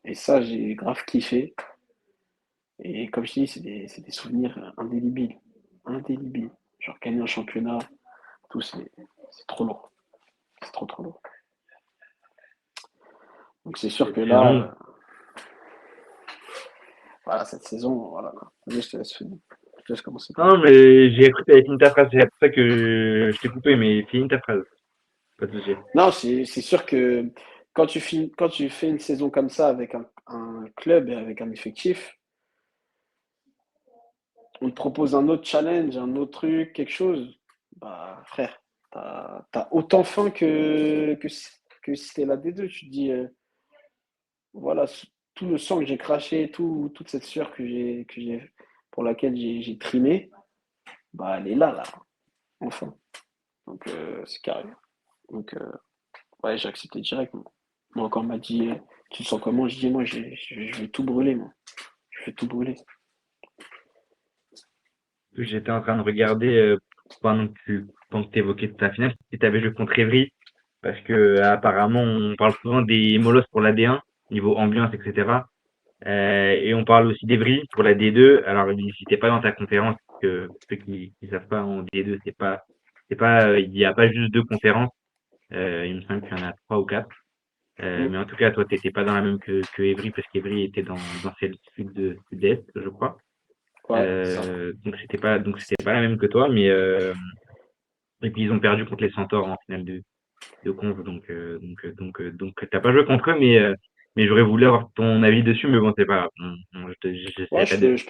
Et ça, j'ai grave kiffé. Et comme je dis, c'est des souvenirs indélébiles. Indélébiles. Genre gagner un championnat, tout, c'est trop lourd. C'est trop, trop lourd. Donc c'est sûr que Cette saison, là, voilà, cette saison, voilà. Vas-y, je te laisse finir. Je te laisse commencer. non, mais j'ai cru que t'avais fini ta phrase, c'est pour ça que je t'ai coupé, mais finis ta phrase, pas de souci. Non, c'est sûr que quand tu fais une saison comme ça avec un club et avec un effectif, on te propose un autre challenge, un autre truc, quelque chose, bah frère, t'as autant faim que si t'es la D2. Tu te dis, voilà, tout le sang que j'ai craché, toute cette sueur pour laquelle j'ai trimé, bah elle est là, enfin. Donc c'est carré. Donc ouais, j'ai accepté direct. Moi, quand on m'a dit, tu te sens comment? Je dis, moi, je vais tout brûler, moi. Je vais tout brûler. J'étais en train de regarder pendant que tu évoquais ta finale, si tu avais joué contre Evry, parce que apparemment on parle souvent des Molosses pour la D1, niveau ambiance, etc. Et on parle aussi d'Evry pour la D2. Alors si t'es pas dans ta conférence, que pour ceux qui savent pas en D2, il n'y a pas juste deux conférences. Il me semble qu'il y en a trois ou quatre. Mm. Mais en tout cas, toi, t'étais pas dans la même que Evry, parce qu'Evry était dans celle sud-est, je crois. Ouais, ça. Donc c'était pas la même que toi, mais et puis ils ont perdu contre les Centaures en finale de conf, donc t'as pas joué contre eux, mais j'aurais voulu avoir ton avis dessus, mais bon, c'est pas grave. Ouais, J'essaie pas de. je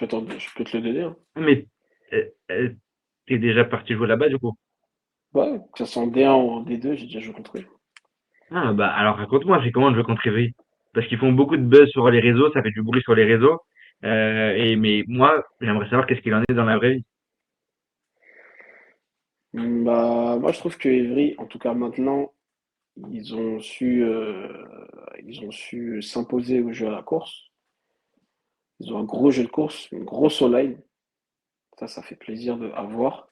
peux te le donner, hein. Mais euh, euh, t'es déjà parti jouer là-bas du coup. Ouais, que ce soit en D1 ou en D2, j'ai déjà joué contre eux. Ah bah alors raconte-moi, c'est comment de jouer contre Evry? Parce qu'ils font beaucoup de buzz sur les réseaux, ça fait du bruit sur les réseaux. Mais moi, j'aimerais savoir qu'est-ce qu'il en est dans la vraie vie. Bah, moi, je trouve que Evry, en tout cas maintenant, ils ont su, euh, ils ont su s'imposer au jeu à la course. Ils ont un gros jeu de course, une grosse line. Ça fait plaisir à voir.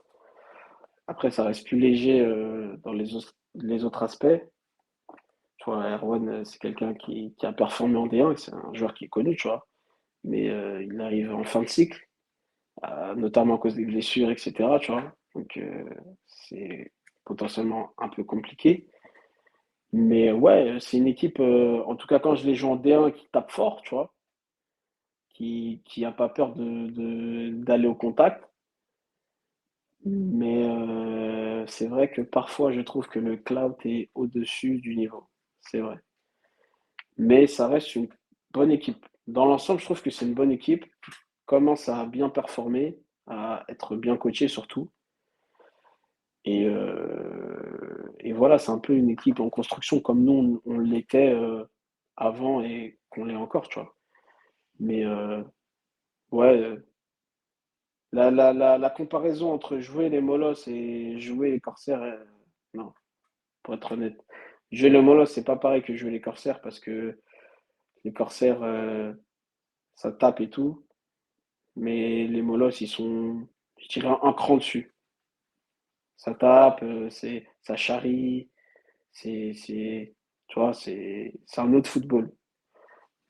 Après, ça reste plus léger dans les autres aspects. Tu vois, Erwan, c'est quelqu'un qui a performé en D1, c'est un joueur qui est connu, tu vois. Mais il arrive en fin de cycle, notamment à cause des blessures, etc. Tu vois. Donc, c'est potentiellement un peu compliqué. Mais ouais, c'est une équipe, en tout cas quand je les joue en D1, qui tape fort, tu vois, qui a pas peur d'aller au contact. Mais c'est vrai que parfois, je trouve que le cloud est au-dessus du niveau. C'est vrai. Mais ça reste une bonne équipe. Dans l'ensemble, je trouve que c'est une bonne équipe qui commence à bien performer, à être bien coachée surtout. Et voilà, c'est un peu une équipe en construction comme nous, on l'était avant et qu'on l'est encore, tu vois. Mais ouais, la comparaison entre jouer les Molosses et jouer les Corsaires, non, pour être honnête. Jouer les Molosses, c'est pas pareil que jouer les Corsaires parce que les Corsaires, ça tape et tout. Mais les Molosses, ils sont, je dirais, un cran dessus. Ça tape, ça charrie, tu vois, c'est un autre football.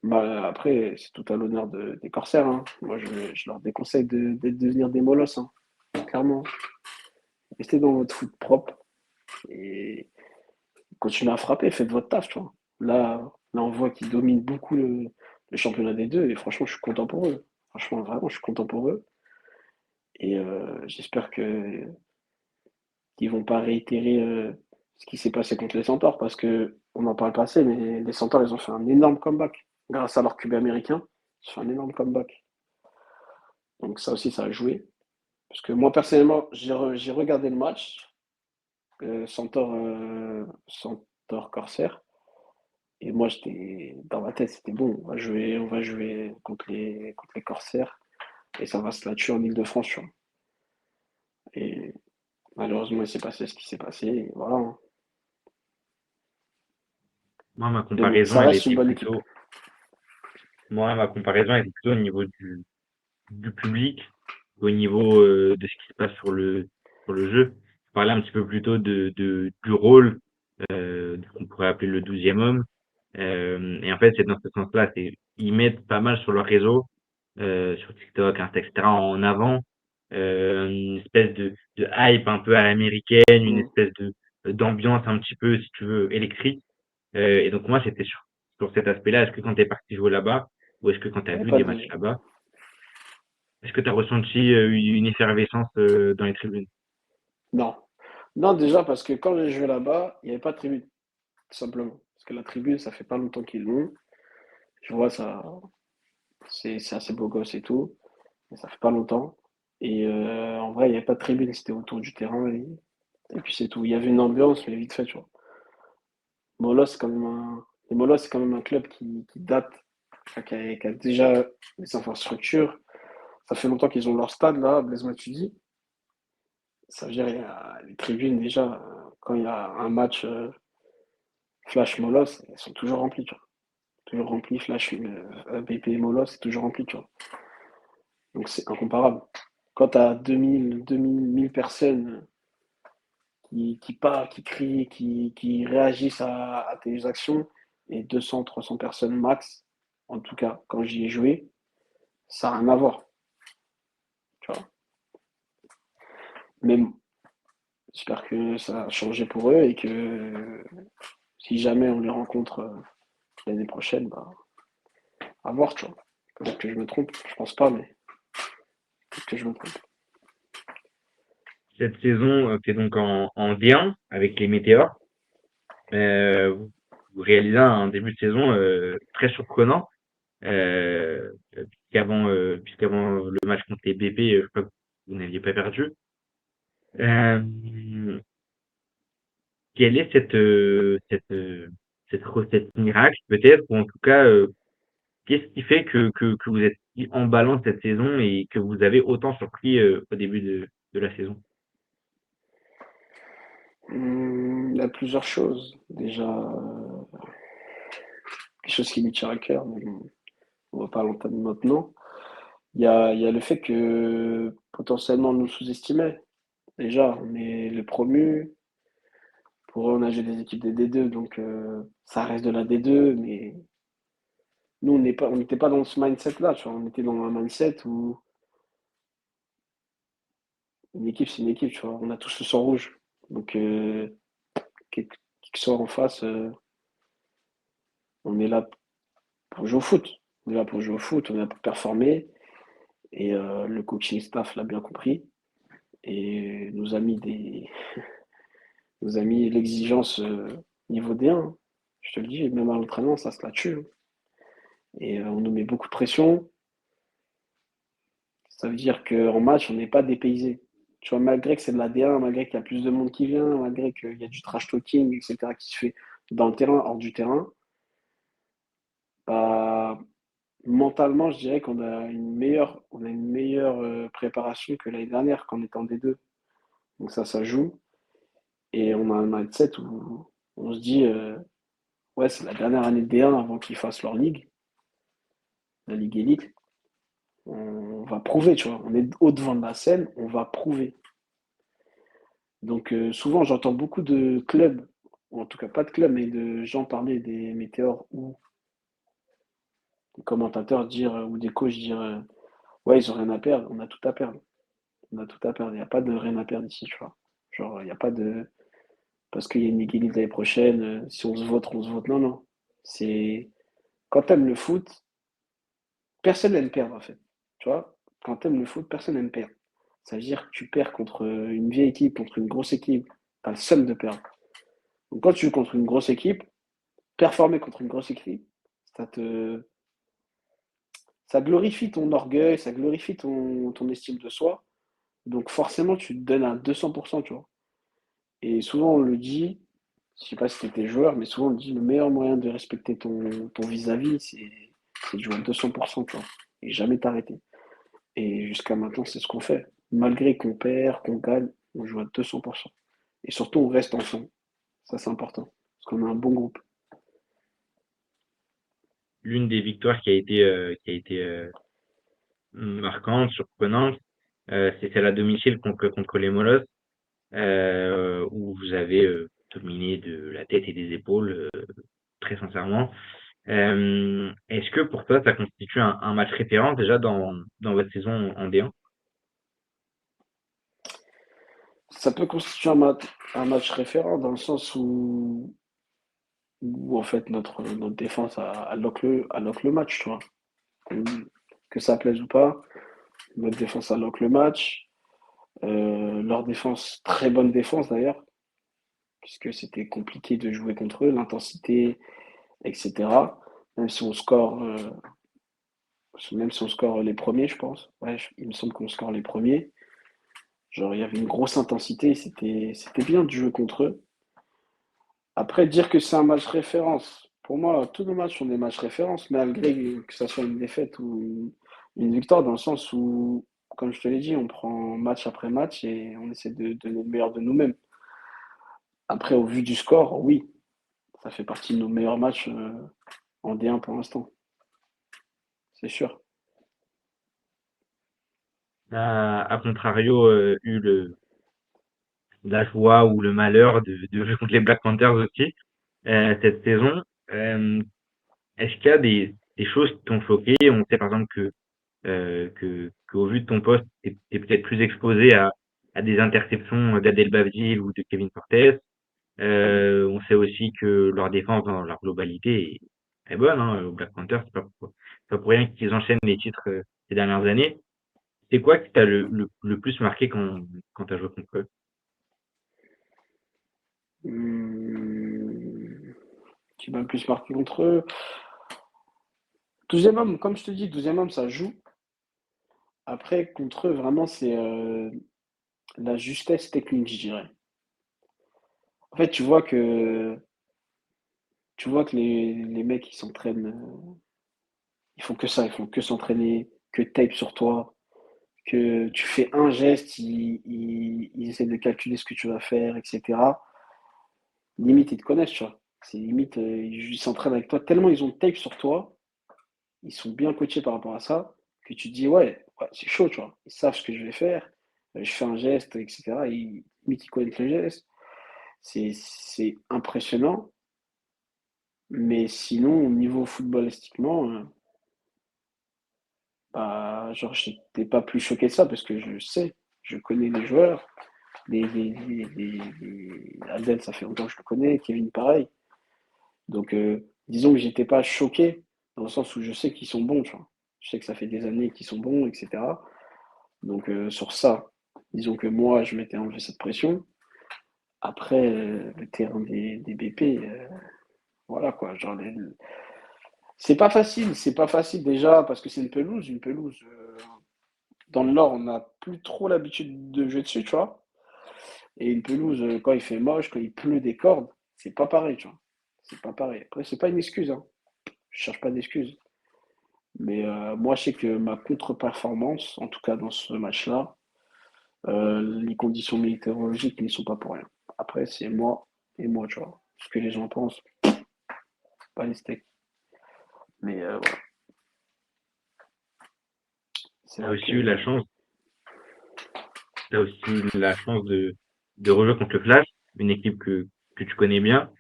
Bah, après, c'est tout à l'honneur des Corsaires, hein. Moi, je leur déconseille de devenir des molosses, hein. Clairement. Restez dans votre foot propre et continuez à frapper, faites votre taf, tu vois. Là on voit qu'ils dominent beaucoup le championnat des deux et franchement, je suis content pour eux. Franchement, vraiment, je suis content pour eux. Et j'espère qu'ils vont pas réitérer ce qui s'est passé contre les Centaures parce que on en parle pas assez, mais les Centaures, ils ont fait un énorme comeback. Grâce à leur QB américain, ils ont fait un énorme comeback. Donc ça aussi, ça a joué. Parce que moi, personnellement, j'ai regardé le match, Centaure Corsair. Et moi, j'étais dans ma tête, c'était bon, on va jouer contre les Corsaires. Et ça va se la tuer en Ile-de-France, tu vois. Et malheureusement, il s'est passé ce qui s'est passé. Et voilà, hein. Moi, ma Mais bon, comparaison, ça elle reste une était bonne équipe. plutôt, moi, ma comparaison, elle était plutôt au niveau du public. au niveau de ce qui se passe sur le jeu. Je parlais un petit peu plus tôt du rôle qu'on pourrait appeler le 12e homme. Et en fait, c'est dans ce sens-là, c'est ils mettent pas mal sur leur réseau, sur TikTok, Insta, etc., en avant une espèce de hype un peu à l'américaine, une Mm. espèce de d'ambiance un petit peu, si tu veux, électrique. Et donc moi, c'était sur cet aspect-là. Est-ce que quand tu es parti jouer là-bas, ou est-ce que quand tu Il as n'y avait vu pas des matchs de. là-bas, est-ce que tu as ressenti une effervescence dans les tribunes? Non. Non, déjà parce que quand j'ai joué là-bas, il n'y avait pas de tribune, tout simplement. Parce que la tribune, ça fait pas longtemps qu'ils l'ont. Je vois, ça, c'est assez beau gosse et tout, mais ça fait pas longtemps. Et en vrai, il n'y avait pas de tribune, c'était autour du terrain et puis c'est tout. Il y avait une ambiance, mais vite fait, tu vois. Molos, c'est quand même un, les Molos, c'est quand même un club qui date, enfin, qui a déjà des infrastructures. Ça fait longtemps qu'ils ont leur stade là, Blaise Matuidi. Ça veut dire il y a les tribunes déjà, quand il y a un match Flash Molos, elles sont toujours remplies, tu vois. Toujours remplies, Flash BP Molos, c'est toujours rempli, tu vois. Donc c'est incomparable. Quand tu as 1000 personnes qui parlent, qui crient, qui réagissent à tes actions, et 200, 300 personnes max, en tout cas, quand j'y ai joué, ça n'a rien à voir, tu vois. Mais j'espère que ça a changé pour eux et que si jamais on les rencontre l'année prochaine, bah, à voir, tu vois. Peut-être que je me trompe, je pense pas, mais peut-être que je me trompe. Cette saison, tu es donc en D1 avec les Météores. Vous, vous réalisez un début de saison très surprenant, puisqu'avant le match contre les BP, je crois que vous n'aviez pas perdu. Euh, Quelle est cette recette miracle, peut-être, ou en tout cas, qu'est-ce qui fait que vous êtes si emballant cette saison et que vous avez autant surpris au début de la saison? Il y a plusieurs choses. Déjà, quelque chose qui me tient à cœur, mais bon, on va pas l'entamer maintenant. Il y a le fait que potentiellement on nous sous-estimait. Déjà, on est le promu. Pour eux, on a joué des équipes des D2, donc ça reste de la D2, mais nous, on n'était pas dans ce mindset-là. Tu vois. On était dans un mindset où une équipe, c'est une équipe. Tu vois. On a tous le sang rouge. Donc, qui que soit en face, on est là pour jouer au foot. On est là pour jouer au foot, on est là pour performer. Et le coaching staff l'a bien compris et nous a mis l'exigence niveau D1. Je te le dis, même à l'entraînement, ça se la tue. Et on nous met beaucoup de pression. Ça veut dire qu'en match, on n'est pas dépaysé. Tu vois, malgré que c'est de la D1, malgré qu'il y a plus de monde qui vient, malgré qu'il y a du trash talking, etc., qui se fait dans le terrain, hors du terrain, bah, mentalement, je dirais on a une meilleure préparation que l'année dernière quand on était en D2. Donc ça joue. Et on a un mindset où on se dit, ouais, c'est la dernière année de D1 avant qu'ils fassent leur ligue, la Ligue Elite. On va prouver, tu vois. On est au devant de la scène, on va prouver. Donc souvent, j'entends beaucoup de clubs, ou en tout cas pas de clubs, mais de gens parler des météores ou des commentateurs dire, ou des coachs dire, ouais, ils ont rien à perdre, on a tout à perdre. On a tout à perdre. Il n'y a pas de rien à perdre ici, tu vois. Genre, il n'y a pas de. Parce qu'il y a une Ligue Elite l'année prochaine, si on se vote, on se vote. Non, non. C'est. Quand t'aimes le foot, personne n'aime perdre, en fait. Tu vois, quand t'aimes le foot, personne n'aime perdre. Ça veut dire que tu perds contre une vieille équipe, contre une grosse équipe, t'as le seum de perdre. Donc quand tu joues contre une grosse équipe, performer contre une grosse équipe, ça te, ça glorifie ton orgueil, ça glorifie ton estime de soi. Donc forcément, tu te donnes à 200%, tu vois. Et souvent, on le dit, je sais pas si tu étais joueur, mais souvent on dit le meilleur moyen de respecter ton vis-à-vis, c'est de jouer à 200%, tu vois. Et jamais t'arrêter. Et jusqu'à maintenant, c'est ce qu'on fait. Malgré qu'on perd, qu'on gagne, on joue à 200%. Et surtout, on reste ensemble. Ça, c'est important. Parce qu'on a un bon groupe. L'une des victoires qui a été marquante, surprenante, C'est celle à domicile contre les Molosses, où vous avez dominé de la tête et des épaules, très sincèrement. Est-ce que pour toi, ça constitue un match référence déjà dans votre saison en D1? Ça peut constituer un match référent dans le sens où en fait notre défense a lock le match, tu vois. Que, que ça plaise ou pas, notre défense a lock le match. Leur défense, très bonne défense d'ailleurs, puisque c'était compliqué de jouer contre eux, l'intensité, etc. Même si on score, même si on score les premiers, je pense. Ouais, il me semble qu'on score les premiers. Genre, il y avait une grosse intensité, c'était bien de jouer contre eux. Après, dire que c'est un match référence, pour moi, tous nos matchs sont des matchs références, malgré que ça soit une défaite ou une victoire, dans le sens où, comme je te l'ai dit, on prend match après match et on essaie de donner le meilleur de nous-mêmes. Après, au vu du score, oui, ça fait partie de nos meilleurs matchs en D1 pour l'instant, c'est sûr. À contrario, eu la joie ou le malheur de jouer contre les Black Panthers aussi cette saison. Est-ce qu'il y a des choses qui t'ont choqué? On sait par exemple qu'au vu de ton poste, tu es peut-être plus exposé à des interceptions d'Adel Bavdil ou de Kevin Cortez. On sait aussi que leur défense dans leur globalité est bonne, hein, aux Black Panthers. C'est pas pour rien qu'ils enchaînent les titres ces dernières années. C'est quoi qui t'a le plus marqué quand tu as joué contre eux? Hum, qui m'a le plus marqué contre eux. 12e homme, comme je te dis, 12e homme, ça joue. Après, contre eux, vraiment, c'est la justesse technique, je dirais. En fait, tu vois que les mecs, ils s'entraînent, ils font que ça, ils font que s'entraîner, que tape sur toi, que tu fais un geste, ils essaient de calculer ce que tu vas faire, etc. Limite, ils te connaissent, tu vois. C'est limite, ils s'entraînent avec toi tellement ils ont tape sur toi, ils sont bien coachés par rapport à ça, que tu te dis, ouais, ouais, c'est chaud, tu vois. Ils savent ce que je vais faire, je fais un geste, etc. Limite, ils connaissent le geste. C'est impressionnant. Mais sinon, au niveau footballistiquement, bah, genre, j'étais pas plus choqué de ça parce que je sais, je connais les joueurs. Adel, ça fait longtemps que je le connais. Kevin, pareil. Donc, disons que j'étais pas choqué dans le sens où je sais qu'ils sont bons, tu vois. Je sais que ça fait des années qu'ils sont bons, etc. Donc, sur ça, disons que moi, je m'étais enlevé cette pression. Après, le terrain des BP, voilà quoi. Genre, c'est pas facile déjà parce que c'est une pelouse. Dans le Nord, on n'a plus trop l'habitude de jouer dessus, tu vois. Et une pelouse, quand il fait moche, quand il pleut des cordes, c'est pas pareil, tu vois. C'est pas pareil. Après, c'est pas une excuse, hein. Je cherche pas d'excuses. Mais moi, je sais que ma contre-performance, en tout cas dans ce match-là, les conditions météorologiques n'y sont pas pour rien. Après, c'est moi et moi, tu vois. Ce que les gens pensent, pas les steaks. Mais voilà, c'est T'as vrai aussi eu que la chance, t'as aussi eu la chance de rejouer contre le Flash, une équipe que tu connais bien.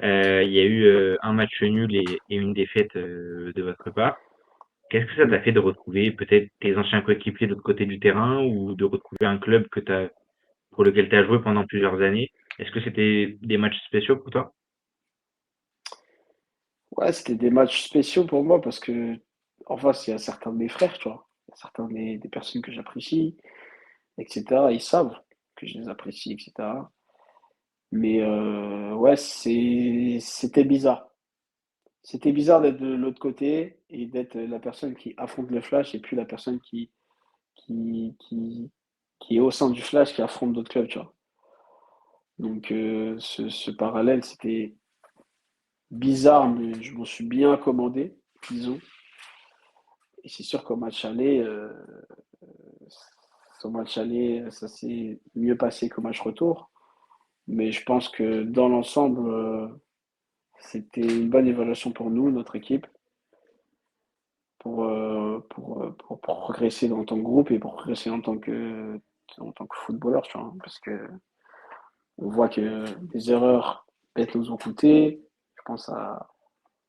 Il y a eu un match nul et une défaite de votre part. Qu'est-ce que ça t'a fait de retrouver peut-être tes anciens coéquipiers de l'autre côté du terrain ou de retrouver un club pour lequel tu as joué pendant plusieurs années? Est-ce que c'était des matchs spéciaux pour toi? ouais, c'était des matchs spéciaux pour moi parce que, en face, il y a certains de mes frères, tu vois. Il y a certains des personnes que j'apprécie, etc. Ils savent que je les apprécie, etc. Mais ouais, c'était bizarre. C'était bizarre d'être de l'autre côté et d'être la personne qui affronte le Flash et puis la personne qui, qui, qui est au sein du Flash qui affronte d'autres clubs, tu vois. Donc ce parallèle, c'était bizarre, mais je m'en suis bien accommodé, disons. Et c'est sûr qu'au match aller, son match aller, ça s'est mieux passé qu'au match retour. Mais je pense que dans l'ensemble, c'était une bonne évaluation pour nous, notre équipe. pour progresser dans ton groupe et pour progresser en tant que footballeur, tu vois. Parce que on voit que des erreurs bêtes nous ont coûté. Je pense à,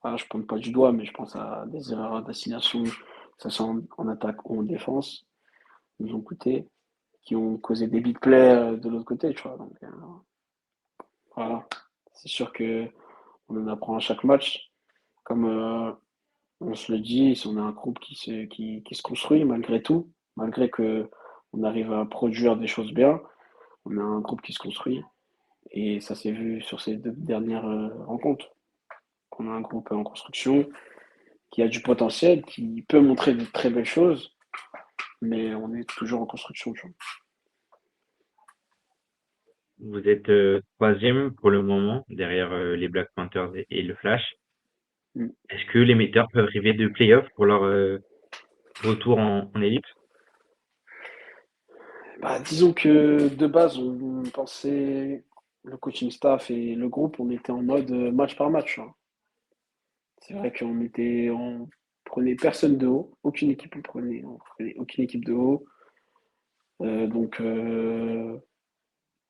voilà, je pointe pas du doigt, mais je pense à des erreurs d'assignation, que ce soit en attaque ou en défense, nous ont coûté, qui ont causé des big plays de l'autre côté, tu vois. Donc, voilà. C'est sûr que on en apprend à chaque match. Comme on se le dit, on a un groupe qui se construit malgré tout, malgré que on arrive à produire des choses bien. On a un groupe qui se construit et ça s'est vu sur ces deux dernières rencontres. On a un groupe en construction qui a du potentiel, qui peut montrer de très belles choses, mais on est toujours en construction. Tu vois. Vous êtes troisième pour le moment, derrière les Black Panthers et le Flash. Mm. Est-ce que les metteurs peuvent rêver de playoffs pour leur retour en élite? Bah, disons que de base, on pensait, le coaching staff et le groupe, on était en mode match par match. Hein. C'est vrai on prenait personne de haut, aucune équipe on prenait aucune équipe de haut. Donc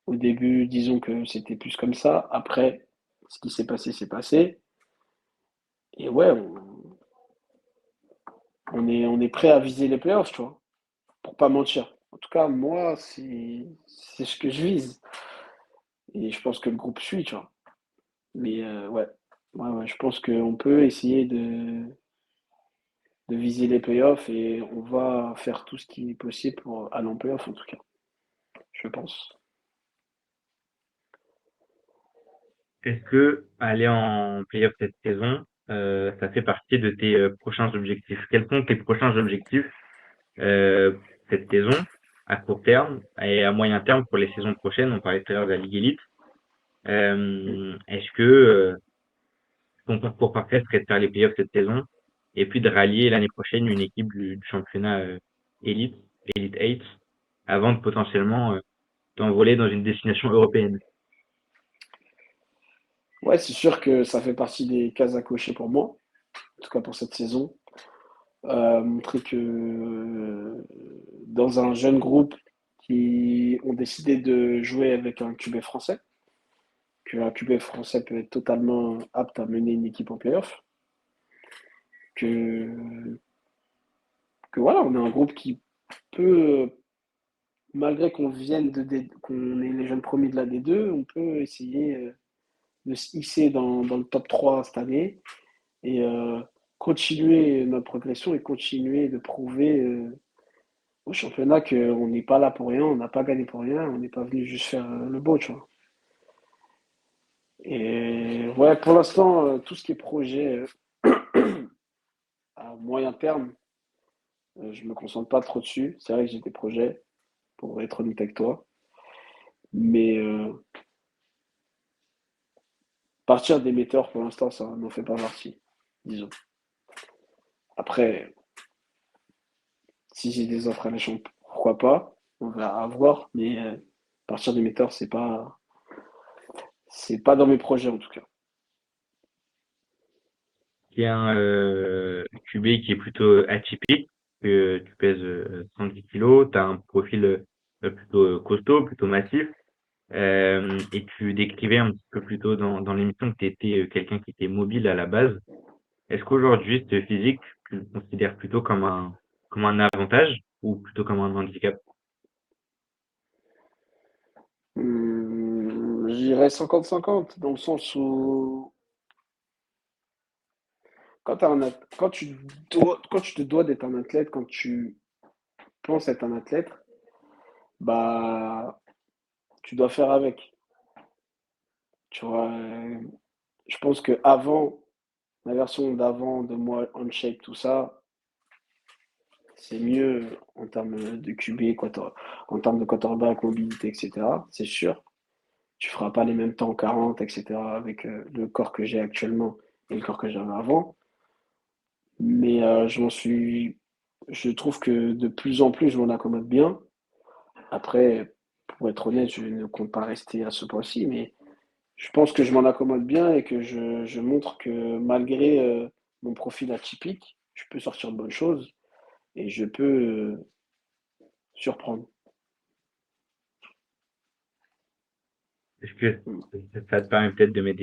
au début, disons que c'était plus comme ça. Après, ce qui s'est passé, s'est passé. Et ouais, on est prêt à viser les playoffs, tu vois, pour pas mentir. En tout cas, moi, c'est ce que je vise. Et je pense que le groupe suit, tu vois. Mais ouais, je pense qu'on peut essayer de viser les playoffs et on va faire tout ce qui est possible pour aller en playoffs, en tout cas, je pense. Est-ce que aller en playoff cette saison, ça fait partie de tes prochains objectifs? Quels sont tes prochains objectifs euh, cette saison, à court terme et à moyen terme pour les saisons prochaines? On parlait tout à l'heure de la Ligue Elite. Est-ce que ton parcours parfait serait de faire les playoffs cette saison et puis de rallier l'année prochaine une équipe du championnat Elite, Elite 8, avant de potentiellement t'envoler dans une destination européenne? Ouais, c'est sûr que ça fait partie des cases à cocher pour moi, en tout cas pour cette saison. Montrer que dans un jeune groupe qui ont décidé de jouer avec un QB français, qu'un QB français peut être totalement apte à mener une équipe en playoff, que, que voilà, on est un groupe qui peut, malgré qu'on est les jeunes premiers de la D2, on peut essayer de se hisser dans le top 3 cette année et continuer notre progression et continuer de prouver au championnat qu'on n'est pas là pour rien, on n'a pas gagné pour rien, on n'est pas venu juste faire le beau, tu vois. Et ouais, pour l'instant, tout ce qui est projet à moyen terme, je me concentre pas trop dessus. C'est vrai que j'ai des projets, pour être honnête avec toi. Mais partir des metteurs, pour l'instant, ça n'en fait pas partie, disons. Après, si j'ai des offres alléchantes, pourquoi pas? On va voir. Mais partir des metteurs, c'est pas dans mes projets en tout cas. Qui est un QB qui est plutôt atypique, que tu pèses 110 kilos, tu as un profil plutôt costaud, plutôt massif, et tu décrivais un petit peu plus tôt dans l'émission que tu étais quelqu'un qui était mobile à la base. Est-ce qu'aujourd'hui, ce physique, tu le considères plutôt comme un avantage ou plutôt comme un handicap? Je dirais 50-50, dans le sens où quand tu te dois d'être un athlète, quand tu penses être un athlète, bah tu dois faire avec. Tu vois, je pense que avant, la version d'avant de moi, on shape, tout ça, c'est mieux en termes de QB, en termes de quarterback, mobilité, etc. C'est sûr. Tu feras pas les mêmes temps 40, etc. avec le corps que j'ai actuellement et le corps que j'avais avant. Mais je trouve que de plus en plus, je m'en accommode bien. Après, pour être honnête, je ne compte pas rester à ce point-ci, mais je pense que je m'en accommode bien et que je montre que malgré mon profil atypique, je peux sortir de bonnes choses et je peux surprendre. Est-ce que Mm. ça te permet peut-être de mettre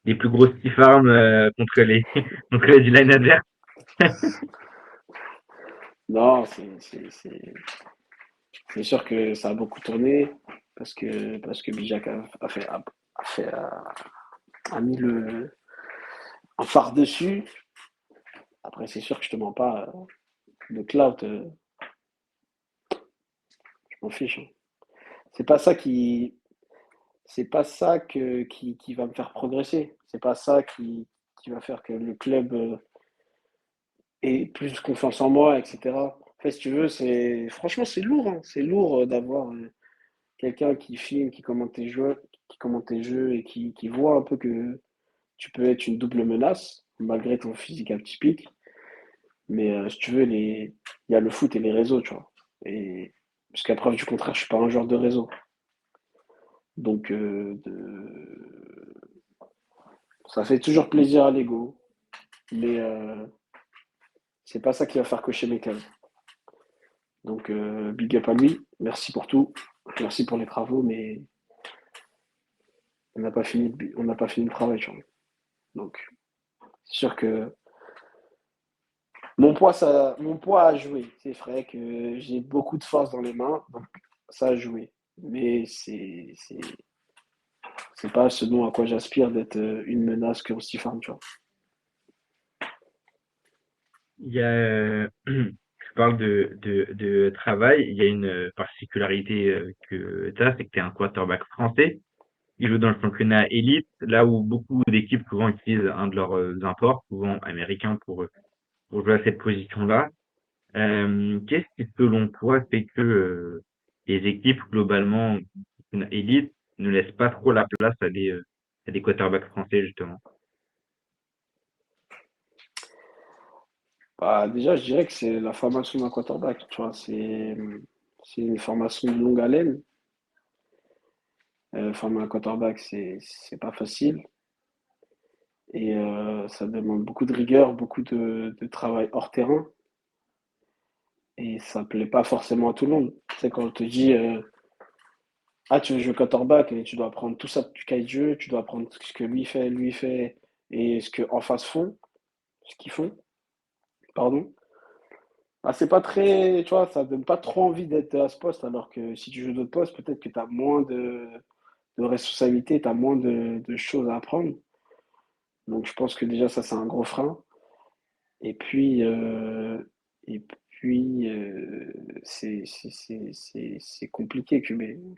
des plus grosses stiff arms contre les contre les D-line adverses? Non, c'est sûr que ça a beaucoup tourné parce que Bijak a mis un phare dessus. Après, c'est sûr que je te mens pas, le clout, je m'en fiche, hein. C'est pas ça qui, c'est pas ça qui va me faire progresser. C'est pas ça qui va faire que le club ait plus confiance en moi, etc. En fait, si tu veux, franchement, c'est lourd, hein. C'est lourd d'avoir quelqu'un qui filme, qui commente tes jeux et qui voit un peu que tu peux être une double menace malgré ton physique atypique. Mais si tu veux, il y a le foot et les réseaux, tu vois. Et jusqu'à preuve du contraire, je suis pas un joueur de réseau. Donc, ça fait toujours plaisir à l'ego, mais c'est pas ça qui va faire cocher mes cases. Donc, big up à lui. Merci pour tout. Merci pour les travaux, mais on n'a pas fini le travail, tu vois. Donc, c'est sûr que mon poids a joué. C'est vrai que j'ai beaucoup de force dans les mains, donc ça a joué. Mais c'est pas ce dont à quoi j'aspire d'être une menace que aussi farm, tu vois. Il y a, tu parles de travail, il y a une particularité que tu as, c'est que tu es un quarterback français. Il joue dans le championnat élite, là où beaucoup d'équipes souvent utilisent un de leurs imports, souvent américains, pour jouer à cette position-là. Qu'est-ce qui, selon toi, fait que les équipes, globalement, élite, ne laissent pas trop la place à des quarterbacks français, justement? Bah, déjà, je dirais que c'est la formation d'un quarterback, tu vois. C'est une formation de longue haleine. Former un quarterback, c'est pas facile. Et ça demande beaucoup de rigueur, beaucoup de travail hors terrain. Et ça plaît pas forcément à tout le monde. C'est quand on te dit ah, tu veux jouer quarterback et tu dois apprendre tout ça du cahier de jeu, tu dois apprendre ce que lui fait et ce que en face font, ce qu'ils font, pardon. Bah, c'est pas très, tu vois, ça donne pas trop envie d'être à ce poste, alors que si tu joues d'autres postes, peut-être que tu as moins de responsabilités, tu as moins de choses à apprendre. Donc je pense que déjà ça c'est un gros frein. Et puis, et puis c'est compliqué,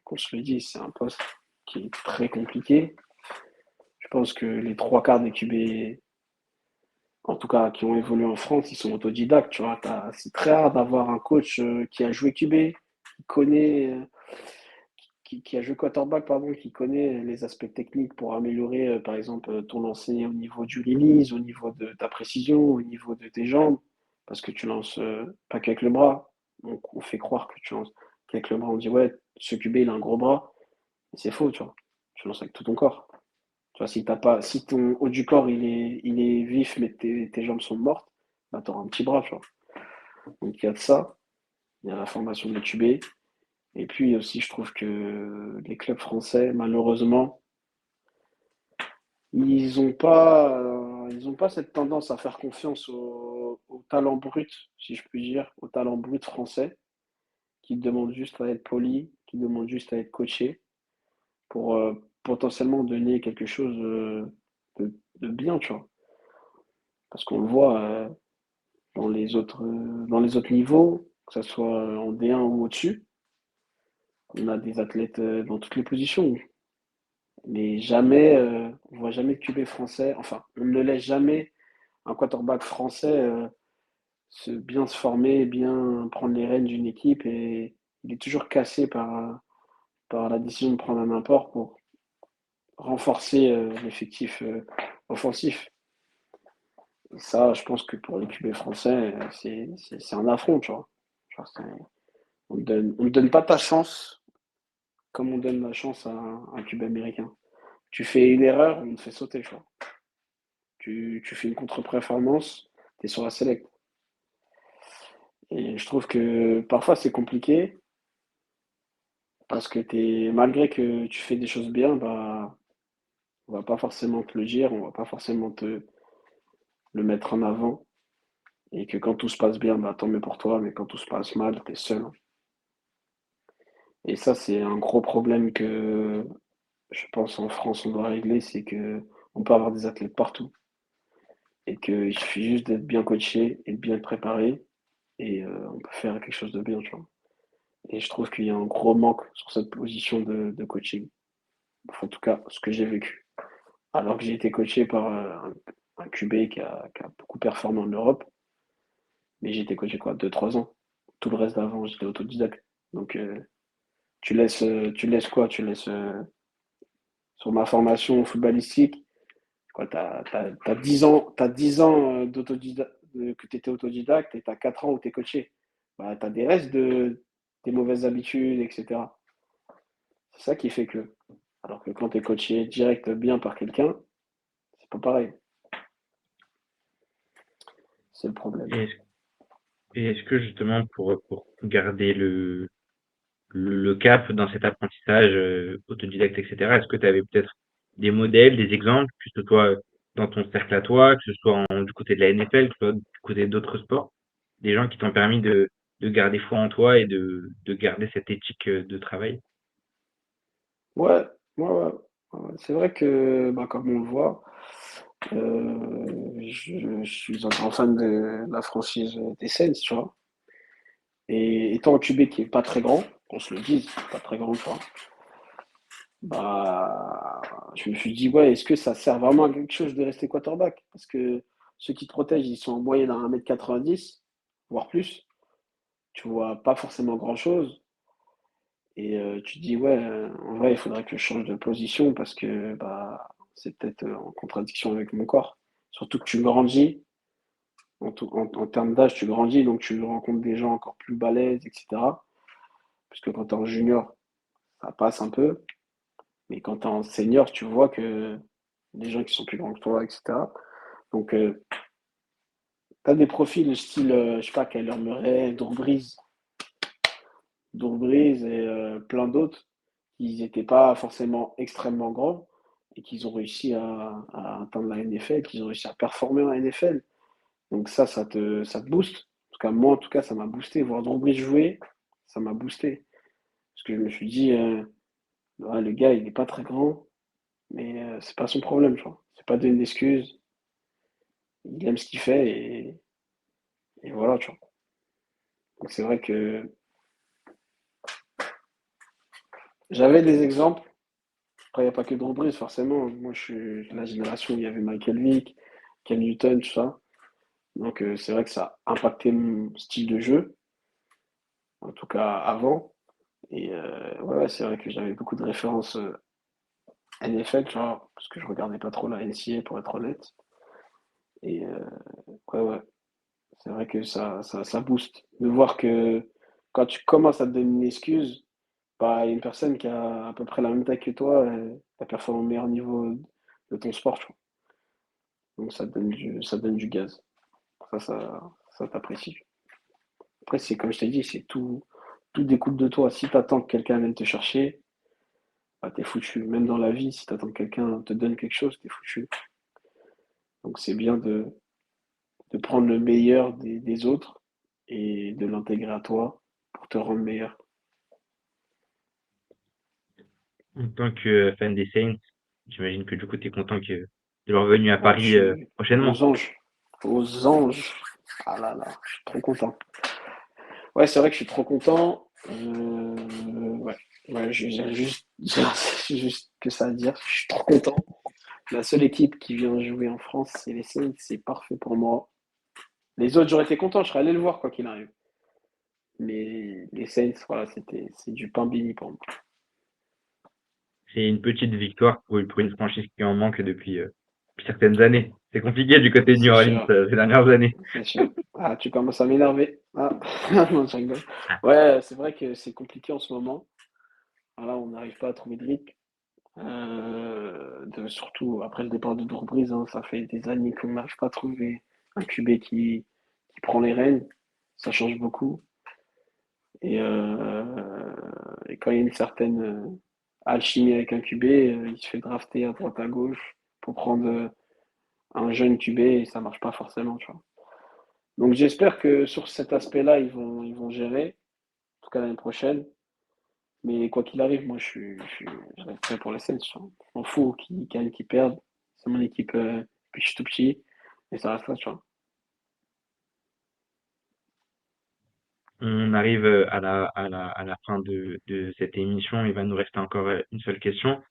qu'on se le dise, c'est un poste qui est très compliqué. Je pense que les trois quarts des QB, en tout cas qui ont évolué en France, ils sont autodidactes. Tu vois, c'est très rare d'avoir un coach qui a joué QB, qui connaît, qui a joué quarterback, pardon, qui connaît les aspects techniques pour améliorer, par exemple, ton lancer au niveau du release, au niveau de ta précision, au niveau de tes jambes, parce que tu lances pas qu'avec le bras. Donc, on fait croire que tu lances qu'avec le bras. On dit, ouais, ce QB, il a un gros bras. Mais c'est faux, tu vois. Tu lances avec tout ton corps. Tu vois, si ton haut du corps, il est vif, mais tes jambes sont mortes, bah, tu auras un petit bras, tu vois. Donc, il y a de ça. Il y a la formation de QB. Et puis aussi, je trouve que les clubs français, malheureusement, ils ont pas cette tendance à faire confiance au talent brut, si je puis dire, au talent brut français, qui demande juste à être poli, qui demande juste à être coaché pour potentiellement donner quelque chose de bien, tu vois. Parce qu'on le voit dans les autres niveaux, que ce soit en D1 ou au-dessus, on a des athlètes dans toutes les positions. Mais jamais, on voit jamais de QB français, enfin, on ne laisse jamais un quarterback français bien se former, bien prendre les rênes d'une équipe et il est toujours cassé par la décision de prendre un apport pour renforcer l'effectif offensif. Et ça, je pense que pour les QB français, c'est un affront, tu vois. Genre, on ne donne pas ta chance comme on donne la chance à un QB américain. Tu fais une erreur, on te fait sauter, tu vois. Tu fais une contre-performance, tu es sur la select. Et je trouve que parfois c'est compliqué parce que malgré que tu fais des choses bien, bah, on va pas forcément te le dire, on va pas forcément te le mettre en avant. Et que quand tout se passe bien, bah, tant mieux pour toi, mais quand tout se passe mal, t'es seul. Et ça, c'est un gros problème que je pense en France, on doit régler, c'est que on peut avoir des athlètes partout et qu'il suffit juste d'être bien coaché et de bien préparé et on peut faire quelque chose de bien, tu vois. Et je trouve qu'il y a un gros manque sur cette position de coaching. Enfin, en tout cas, ce que j'ai vécu. Alors que j'ai été coaché par un QB qui a beaucoup performé en Europe, mais j'ai été coaché quoi, 2 3 ans. Tout le reste d'avant, j'étais autodidacte. Donc tu laisses quoi? Tu laisses sur ma formation footballistique, quoi, t'as 10 ans, t'as 10 ans que tu étais autodidacte et tu as 4 ans où tu es coaché. Bah, tu as des restes de tes mauvaises habitudes, etc. C'est ça qui fait que. Alors que quand tu es coaché direct bien par quelqu'un, c'est pas pareil. C'est le problème. Et est-ce, et est-ce que justement pour garder le cap dans cet apprentissage autodidacte, etc., est-ce que tu avais peut-être des modèles, des exemples, que ce soit dans ton cercle à toi, que ce soit du côté de la NFL, que ce soit du côté d'autres sports, des gens qui t'ont permis de garder foi en toi et de garder cette éthique de travail? Ouais, ouais, ouais. Ouais. C'est vrai que, bah, comme on le voit, je suis un grand fan de la franchise des Saints, tu vois. Et étant un QB qui est pas très grand, qu'on se le dise, pas très grand, tu vois, bah, je me suis dit, ouais, est-ce que ça sert vraiment à quelque chose de rester quarterback? Parce que ceux qui te protègent, ils sont en moyenne à 1,90 m, voire plus. Tu vois pas forcément grand-chose. Et tu te dis, ouais, en vrai, il faudrait que je change de position parce que bah, c'est peut-être en contradiction avec mon corps. Surtout que tu grandis, en termes d'âge, tu grandis, donc tu rencontres des gens encore plus balèzes, etc. Puisque quand tu es en junior, ça passe un peu. Mais quand tu es en senior, tu vois que des gens qui sont plus grands que toi, etc. Donc, tu as des profils style, je sais pas, Kyler Murray, Drew Brees et plein d'autres qui n'étaient pas forcément extrêmement grands et qu'ils ont réussi à atteindre la NFL, qu'ils ont réussi à performer en NFL. Donc ça te booste. En tout cas, moi, en tout cas, ça m'a boosté. Voir Drew Brees jouer, ça m'a boosté. Parce que je me suis dit, ouais, le gars, il n'est pas très grand, mais c'est pas son problème, tu vois. C'est pas une excuse. Il aime ce qu'il fait et voilà, tu vois. Donc c'est vrai que j'avais des exemples. Après, il n'y a pas que Drew Brees, forcément. Moi, je suis de la génération où il y avait Michael Vick, Cam Newton, tout ça. Donc c'est vrai que ça a impacté mon style de jeu, en tout cas avant. Et ouais, ouais, c'est vrai que j'avais beaucoup de références NFL, tu vois, parce que je regardais pas trop la NCAA pour être honnête. Et ouais, ouais, c'est vrai que ça booste. De voir que quand tu commences à te donner une excuse, bah, il y a une personne qui a à peu près la même taille que toi, qui performe au meilleur niveau de ton sport, tu vois. Donc ça donne du gaz. Ça t'apprécie. Après, c'est comme je t'ai dit, c'est tout découle de toi. Si tu attends que quelqu'un vienne te chercher, bah, t'es foutu. Même dans la vie, si tu attends que quelqu'un te donne quelque chose, t'es foutu. Donc c'est bien de prendre le meilleur des autres et de l'intégrer à toi pour te rendre meilleur. En tant que fan des Saints, j'imagine que du coup, tu es content de leur venue à Ouais, je Paris suis prochainement. aux anges. Aux anges. Ah là là, je suis trop content. Ouais, c'est vrai que je suis trop content. Ouais, ouais, j'ai juste que ça à dire. Je suis trop content. La seule équipe qui vient jouer en France, c'est les Saints. C'est parfait pour moi. Les autres, j'aurais été content. Je serais allé le voir quoi qu'il arrive. Mais les Saints, voilà, c'est du pain béni pour moi. C'est une petite victoire pour une franchise qui en manque depuis certaines années. C'est compliqué du côté de New C'est Orleans sûr, ces dernières années. c'est sûr. Ah, tu commences à m'énerver. Ah, non, je rigole. Ah, Ouais, c'est vrai que c'est compliqué en ce moment. Voilà, on n'arrive pas à trouver de rythme. Surtout après le départ de Drew Brees, hein, ça fait des années qu'on n'arrive pas à trouver un QB qui prend les rênes. Ça change beaucoup. Et, et quand il y a une certaine alchimie avec un QB, il se fait drafter à droite à gauche pour prendre un jeune QB et ça marche pas forcément, tu vois. Donc j'espère que sur cet aspect-là, ils vont gérer, en tout cas l'année prochaine. Mais quoi qu'il arrive, moi je reste prêt pour les Saints, tu vois. Je m'en fous qui gagne, qui perde. C'est mon équipe depuis que je suis tout petit et ça reste là, tu vois. On arrive à la fin de cette émission. Il va nous rester encore une seule question.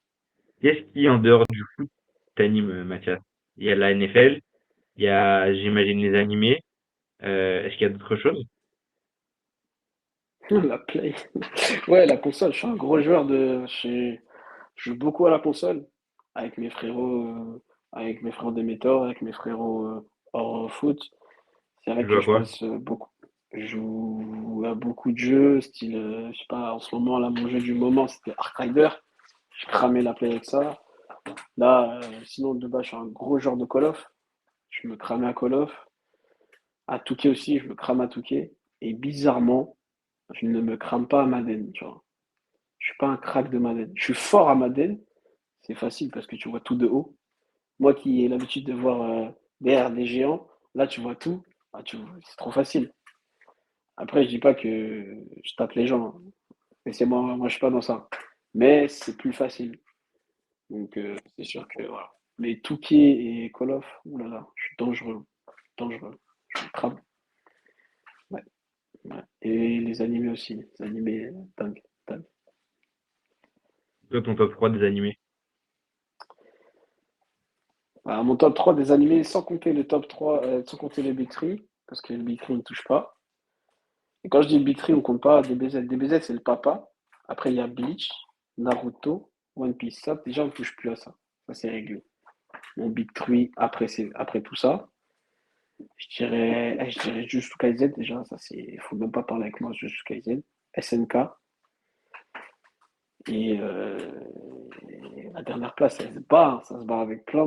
Qu'est-ce qui, en dehors du foot, t'anime, Mathias? Il y a la NFL, il y a, j'imagine, les animés. Est-ce qu'il y a d'autres choses? La Play. Ouais, la console, je suis un gros joueur je joue beaucoup à la console avec mes frérots d'émetteurs, avec mes frérots hors foot. C'est vrai Tu joues que à je quoi? passe beaucoup. Je joue à beaucoup de jeux, style, je sais pas, en ce moment, là, mon jeu du moment, c'était Ark Rider. Je cramais la play avec ça. Là, sinon, de base, je suis un gros joueur de Call of. Je me cramais à Call of. À Touquet aussi, je me crame à Touquet. Et bizarrement, je ne me crame pas à Madden, tu vois. Je suis pas un crack de Madden. Je suis fort à Madden. C'est facile parce que tu vois tout de haut. Moi qui ai l'habitude de voir derrière des géants, là, tu vois tout. Ah, c'est trop facile. Après, je dis pas que je tape les gens, hein. Mais c'est moi, je suis pas dans ça. Mais c'est plus facile. Donc, c'est sûr que voilà. Mais Touquet et Call of, oulala, je suis dangereux. Dangereux. Je suis crame. Ouais, ouais. Et les animés aussi. Les animés, dingue, dingue. Toi, ton top 3 des animés. Voilà, mon top 3 des animés, sans compter le top 3, sans compter les Big 3, parce que le Big 3 ne touche pas. Et quand je dis Big 3, on compte pas DBZ. DBZ, c'est le papa. Après, il y a Bleach, Naruto, One Piece. Ça, déjà, on ne touche plus à ça. Ça, c'est réglé. Mon Big 3, après tout ça, je dirais Jujutsu Kaisen déjà. Ça, c'est, faut même pas parler avec moi, Jujutsu Kaisen. SNK. Et, la dernière place, elle se bat, hein. Ça se bat avec plein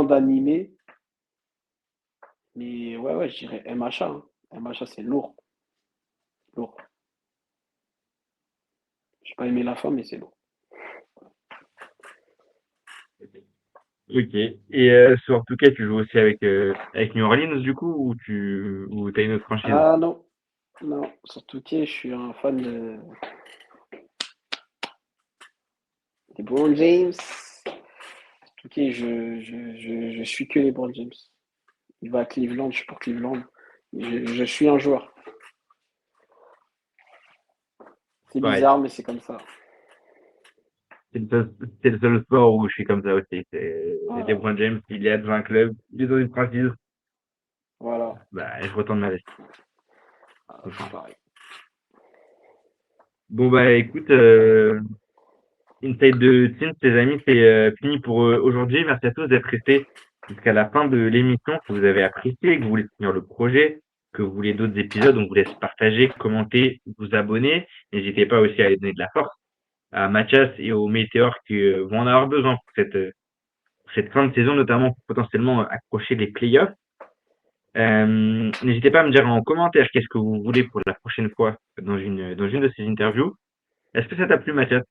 d'animés. Mais ouais, ouais, je dirais MHA, hein. MHA, c'est lourd. Lourd. J'ai pas aimé la fin, mais c'est lourd. Ok. Et sur tout cas, tu joues aussi avec New Orleans du coup ou t'as une autre franchise? Ah non, non, surtout que je suis un fan des LeBron James. Ok, je suis que les LeBron James. Il va à Cleveland, je suis pour Cleveland. Je suis un joueur. C'est Pareil. bizarre, mais c'est comme ça. C'est le seul sport où je suis comme ça aussi. C'est Voilà, LeBron James, il est dans un club, il est dans une franchise, voilà. bah je retourne ma veste. Voilà, C'est je suis simple. pareil. Bon bah écoute, Inside de Team, tes amis, c'est fini pour aujourd'hui. Merci à tous d'être restés jusqu'à la fin de l'émission, que vous avez apprécié, que vous voulez soutenir le projet, que vous voulez d'autres épisodes. On vous laisse partager, commenter, vous abonner. N'hésitez pas aussi à aller donner de la force à Mathias et aux Météores qui vont en avoir besoin pour cette fin de saison, notamment pour potentiellement accrocher les playoffs. N'hésitez pas à me dire en commentaire qu'est-ce que vous voulez pour la prochaine fois dans une de ces interviews. Est-ce que ça t'a plu, Mathias?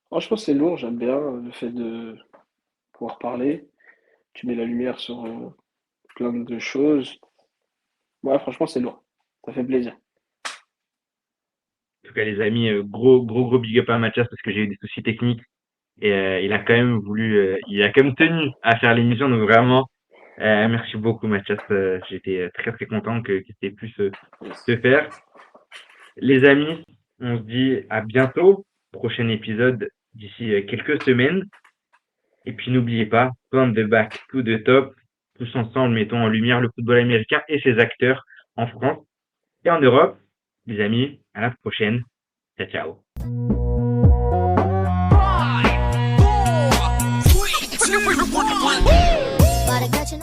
Franchement, c'est lourd, j'aime bien le fait de pouvoir parler. Tu mets la lumière sur plein de choses. Ouais, franchement, c'est lourd. Ça fait plaisir. En tout cas, les amis, gros, gros, gros big up à Mathias parce que j'ai eu des soucis techniques et il a quand même tenu à faire l'émission. Donc vraiment, merci beaucoup, Mathias. J'étais très, très content que tu aies pu Yes. se faire. Les amis, on se dit à bientôt. Prochain épisode d'ici quelques semaines. Et puis n'oubliez pas, from the back to the top, tous ensemble, mettons en lumière le football américain et ses acteurs en France et en Europe. Les amis, à la prochaine. Ciao, ciao. 5, 4, 3, 2, 1.